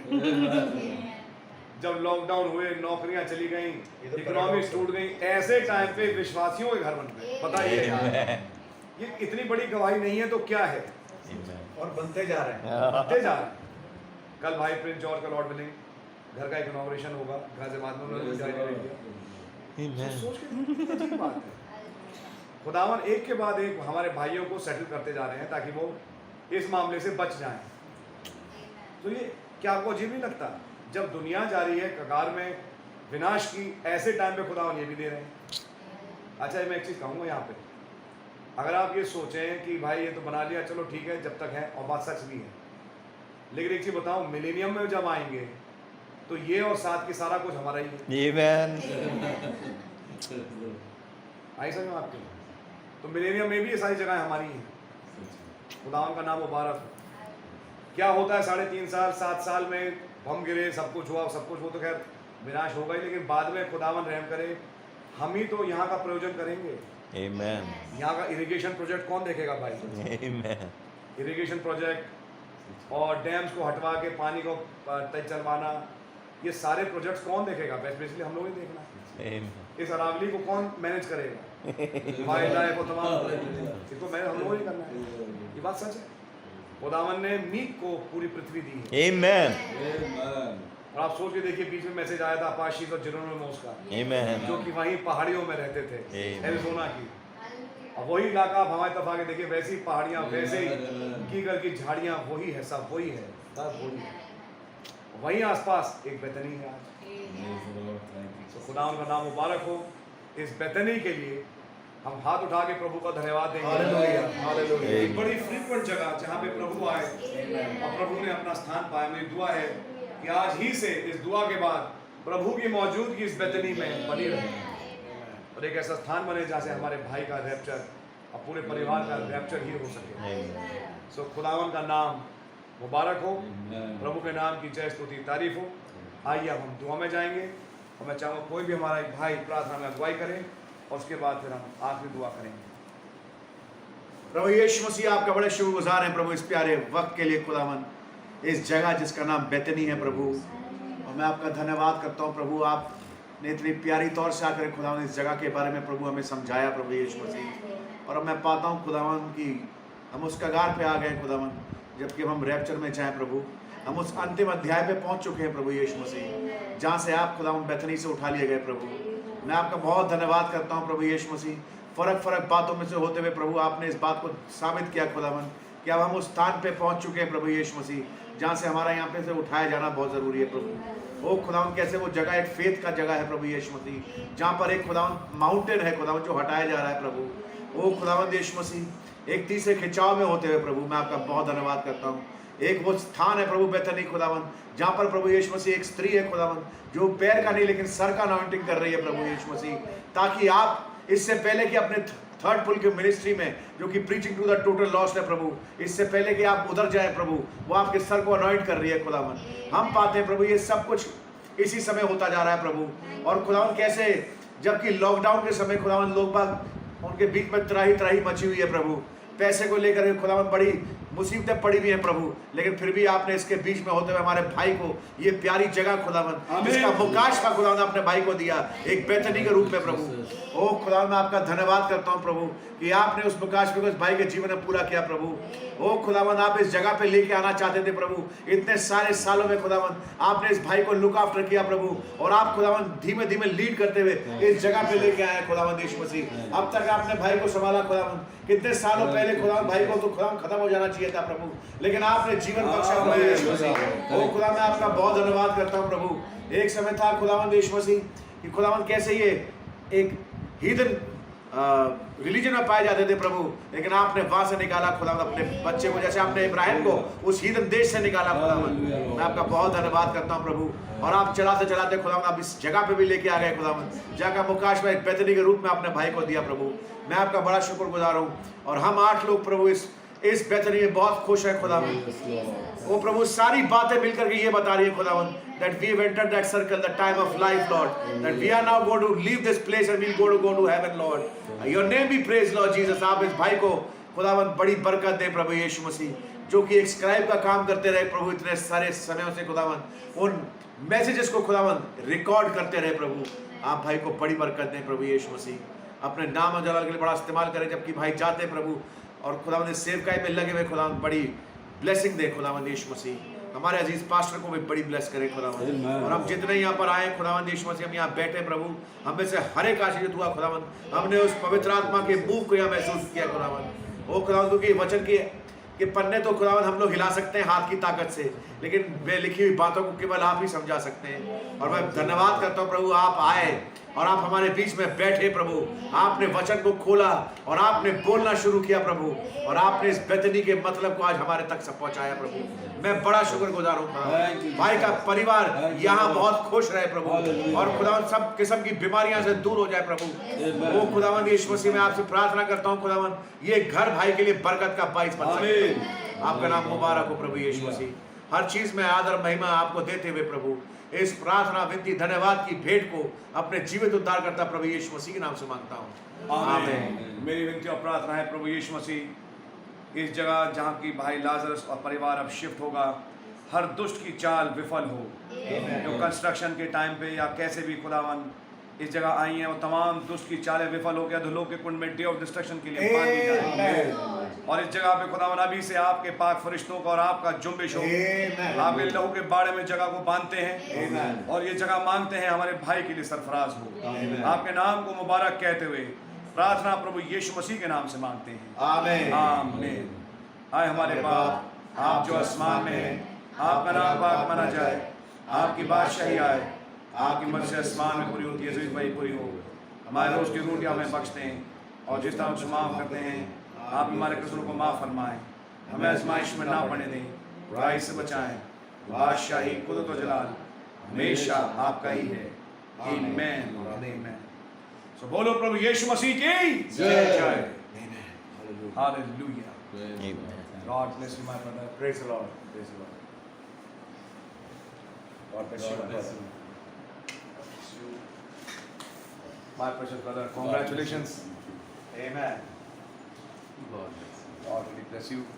जब लॉकडाउन हुए, नौकरियां चली गई, तो इकोनॉमिक्स टूट गई, ऐसे टाइम पे विश्वासियों के घर बन गए। बताइए यार, Amen. ये इतनी बड़ी गवाही नहीं है तो क्या है? Amen. और बनते जा रहे हैं। बढ़ते जा रहे हैं। कल भाई प्रिंस जॉर्ज का लॉर्ड मिलेंगे, घर का एक इनॉग्रेशन होगा, गाजियाबाद में उन्होंने मुझे आइडिया दिया। Amen. सोच के कितनी अजीब बात है। खुदावन एक के बाद एक हमारे भाइयों को सेटल करते जा रहे हैं ताकि वो इस मामले से बच जाएं। तो ये क्या आपको अजीब नहीं लगता? जब दुनिया जा रही है कगार में विनाश की, ऐसे टाइम पे खुदावन ये भी दे रहे हैं। अच्छा, मैं एक चीज़ कहूँगा यहाँ पे, अगर आप ये सोचें कि भाई ये तो बना लिया, चलो ठीक है जब तक है, और बात सच भी है, लेकिन एक चीज़ बताऊँ, मिलेनियम में जब आएंगे तो ये और साथ की सारा कुछ हमारा ही है। Amen. आई समझ में आपके? तो मिलेनियम में भी ये सारी जगह हमारी हैं। खुदावन का नाम मुबारक हो। क्या होता है 3.5 साल 7 साल में बम गिरे, सब कुछ हुआ, सब कुछ, वो तो खैर विनाश होगा ही, लेकिन बाद में खुदावन रहम करे, हम ही तो यहाँ का प्रयोजन करेंगे। Amen. यहाँ का इरिगेशन प्रोजेक्ट कौन देखेगा भाई? Amen. इरिगेशन प्रोजेक्ट और डैम्स को हटवा के पानी को तेज चलवाना, ये सारे प्रोजेक्ट्स कौन देखेगा? बेसिकली हम लोग ही देखना। Amen. इस अरावली को कौन मैनेज करेगा? वाइल्ड लाइफ को तमाम, इसको मैनेज हम लोग ही करना है। ये बात सच है। खुदावन ने मीक को पूरी पृथ्वी दी है। Amen. और आप सोच के देखिए, बीच में मैसेज आया था अपाशीज और जिरोनोमोस का, Amen. जो कि वहीं पहाड़ियों में रहते थे, Amen. एरिज़ोना की। अब वही इलाका आप हमारी तरफ आके देखिए, वैसी पहाड़ियाँ, वैसे ही की झाड़ियाँ, वही है, सब वही है, सब वही है। वहीं आसपास एक बेतनी है आज। तो खुदावन का नाम मुबारक हो। इस बेतनी के लिए हम हाथ उठा के प्रभु का धन्यवाद देंगे। Hallelujah, hallelujah. एक बड़ी फ्रीक्वेंट जगह जहाँ पे प्रभु आए और प्रभु ने अपना स्थान पाया। मेरी दुआ है कि आज ही से, इस दुआ के बाद, प्रभु की मौजूदगी इस बेतनी में बनी रहे और एक ऐसा स्थान बने जहाँ से हमारे भाई का रैप्चर और पूरे परिवार का रैप्चर ही हो सके। सो खुदावन का नाम मुबारक हो। प्रभु के नाम की जय स्तुति तारीफ हो। आइए अब हम दुआ में जाएंगे और मैं चाहूँगा कोई भी हमारा एक भाई प्रार्थना में अगुवाई करें और उसके बाद फिर हम आखिरी दुआ करेंगे। प्रभु यीशु मसीह, आपका बड़े शुक्रगुजार हैं प्रभु इस प्यारे वक्त के लिए खुदावन, इस जगह जिसका नाम बेतनी है प्रभु। और मैं आपका धन्यवाद करता हूँ प्रभु, आपने इतनी प्यारी तौर से आकर खुदावन इस जगह के बारे में प्रभु हमें समझाया प्रभु यीशु मसीह। और अब मैं पाता हूँ खुदावन की हम उस कगार पे आ गए खुदावन, जबकि हम रैप्चर में जाएं प्रभु। हम उस अंतिम अध्याय पे पहुंच चुके हैं प्रभु यीशु मसीह, जहाँ से आप खुदावन बेतनी से उठा लिए गए प्रभु। मैं आपका बहुत धन्यवाद करता हूँ प्रभु यीशु मसीह। फ़र्क बातों में से होते हुए प्रभु आपने इस बात को साबित किया खुदावन कि अब हम उस स्थान पे पहुंच चुके हैं प्रभु यीशु मसीह, जहाँ से हमारा यहाँ पे से उठाया जाना बहुत ज़रूरी है प्रभु। ओ खुदावन, कैसे वो जगह एक फेथ का जगह है प्रभु यीशु मसीह, जहाँ पर एक खुदावन माउंटेन है खुदावन जो हटाया जा रहा है प्रभु। ओ खुदावन यीशु मसीह, एक तीसरे खिंचाव में होते हुए प्रभु मैं आपका बहुत धन्यवाद करता हूँ। एक वो स्थान है प्रभु बेतनी खुदावन, जहाँ पर प्रभु यीशु मसीह एक स्त्री है खुदावन जो पैर का नहीं लेकिन सर का अनॉइंटिंग कर रही है प्रभु यीशु मसीह, ताकि आप इससे पहले कि अपने थर्ड पुल की मिनिस्ट्री में जो कि preaching to the total lost है प्रभु, इससे पहले कि आप उधर जाए प्रभु, वो आपके सर को अनॉइंट कर रही है खुदावन। हम पाते हैं प्रभु ये सब कुछ इसी समय होता जा रहा है प्रभु। और खुदावन कैसे जबकि लॉकडाउन के समय खुदावन लोग बाग उनके बीच में त्राही मची हुई है प्रभु, पैसे को लेकर खुदावन बड़ी मुसीबतें पड़ी हुई हैं प्रभु, लेकिन फिर भी आपने इसके बीच में होते हुए हमारे भाई को ये प्यारी जगह खुदावन जिसका मुकाश का खुदावन अपने भाई को दिया एक बेतनी के रूप में प्रभु। ओ खुदावन, मैं आपका धन्यवाद करता हूँ प्रभु कि आपने उस मुकाश को इस भाई के जीवन में पूरा किया प्रभु। ओ खुदावन, आप इस जगह पे लेके आना चाहते थे प्रभु, इतने सारे सालों में खुदावन आपने इस भाई को लुक आफ्टर किया प्रभु, और आप खुदावन धीमे धीमे लीड करते हुए इस जगह पे लेके आए खुदावन यीशु मसीह। अब तक आपने भाई को संभाला खुदावन, कितने सालों पहले खुदावन भाई को तो खुदावन खत्म हो जाना चाहिए था प्रभु, लेकिन आपने जीवन बख्शा प्रभु यीशु मसीह। ओ खुदा, मैं आपका बहुत धन्यवाद करता हूँ प्रभु। एक समय था खुदावन यीशु मसीह कि खुदावन कैसे ये एक हीदन रिलीजन में पाए जाते थे प्रभु, लेकिन आपने वहां से निकाला खुदावन अपने बच्चे को, जैसे आपने इब्राहिम को उस हीदन देश से निकाला खुदावन। मैं आपका बहुत धन्यवाद करता हूँ प्रभु। और आप चलाते चलाते खुदावन आप इस जगह पे भी लेके आ गए खुदावन, जगह मुकाश में एक बेतनी के रूप में आपने भाई को दिया प्रभु। मैं आपका बड़ा शुक्रगुजार हूँ। और हम 8 लोग प्रभु इस बेतनी में बहुत खुश है खुदावन। वो प्रभु सारी बातें मिलकर के ये बता रही है खुदावन that we have entered that circle, the time of life, Lord, that we are now going to leave this place and we'll go to heaven, Lord. Your name be praised, Lord Jesus। आप इस भाई को खुदावन बड़ी बरकत दे प्रभु यीशु मसीह, जो कि एक स्क्राइब का काम करते रहे प्रभु इतने सारे समयों से खुदावन, उन मैसेजेस को खुदावन रिकॉर्ड करते रहे प्रभु। आप भाई को बड़ी बरकत दें प्रभु यीशु मसीह। अपने नाम और जलाल के लिए बड़ा इस्तेमाल करें जबकि भाई जाते हैं प्रभु, और खुदावन इस सेवकाई में लगे हुए खुदावन बड़ी ब्लेसिंग दे खुदावन यीशु मसीह। हमारे अजीज पास्टर को भी बड़ी ब्लेस करे खुदावन। Amen. और हम जितने यहाँ पर आए खुदावन यीशु मसीह, हम यहाँ बैठे प्रभु, हम में से हर एक आशीषित हुआ खुदावन। हमने उस पवित्र आत्मा के मुंह को यहाँ महसूस किया खुदावन। ओ खुदावन, क्योंकि वचन के पन्ने तो खुदावन हम लोग हिला सकते हैं हाथ की ताकत से, लेकिन वे लिखी हुई बातों को केवल आप ही समझा सकते हैं। और मैं धन्यवाद करता हूँ प्रभु, आप आए और आप हमारे बीच में बैठे प्रभु। आपने वचन को खोला और आपने बोलना शुरू किया प्रभु, और आपने इस बेतनी के मतलब को आज हमारे तक से पहुंचाया प्रभु। मैं बड़ा शुक्रगुजार हूँ Thank you, भाई का परिवार Thank you, यहाँ Lord. बहुत खुश रहे प्रभु, Hallelujah. और खुदावन सब किस्म की बीमारियां से दूर हो जाए प्रभु। Amen. वो खुदावन यीशु मसीह में आपसे प्रार्थना करता हूँ खुदावन, ये घर भाई के लिए बरकत का बाइस बन सके। आमीन। आपका नाम मुबारक हो प्रभु यीशु मसीह। हर चीज में आदर महिमा आपको देते हुए प्रभु, इस प्रार्थना विनती धन्यवाद की भेंट को अपने जीवित उद्धार करता प्रभु यीशु मसीह के नाम से मांगता हूँ, आमीन। मेरी विनती और प्रार्थना है प्रभु यीशु मसीह, इस जगह जहाँ की भाई लाजरस और परिवार अब शिफ्ट होगा, हर दुष्ट की चाल विफल हो। जो कंस्ट्रक्शन के टाइम पे या कैसे भी खुदावन इस जगह आई हैं, वो तमाम दुष्ट की चालें विफल हो गया, धुलों के कुंड में डे ऑफ डिस्ट्रक्शन के लिए बांध दी जाए। और इस जगह पे खुदावन अभी से आपके पाक फरिश्तों का और आपका जुम्बिश हो। आप इन लोगों के बाड़े में जगह को बांधते हैं और ये जगह मांगते हैं हमारे भाई के लिए सरफराज हो। आपके नाम को मुबारक कहते हुए प्रार्थना प्रभु यीशु मसीह के नाम से मांगते हैं, आमीन। आमीन। आए हमारे बाप, आप जो आसमान में हैं, आपका नाम पाक माना जाए, आपकी बादशाही आए, आपकी मर्जी आसमान में पूरी होती है, ज़मीन पर ही पूरी हो। हमारे रोज़ की रोटियां हमें बख्शते हैं, और जिस तरह हमसे माफ़ करते हैं आप हमारे कसूरों को माफ़ फरमाएं। हमें आजमाइश में ना पड़ने दें, बुराई से बचाएं। बादशाही, कुदरत और जलाल हमेशा आपका ही है। आमीन और आमीन। सो बोलो प्रभु यीशु मसीह की जय। Hallelujah. Amen. God bless you, my brother. Praise the Lord. Praise the Lord. God bless you, my brother. My precious brother, congratulations. Amen. God really bless you.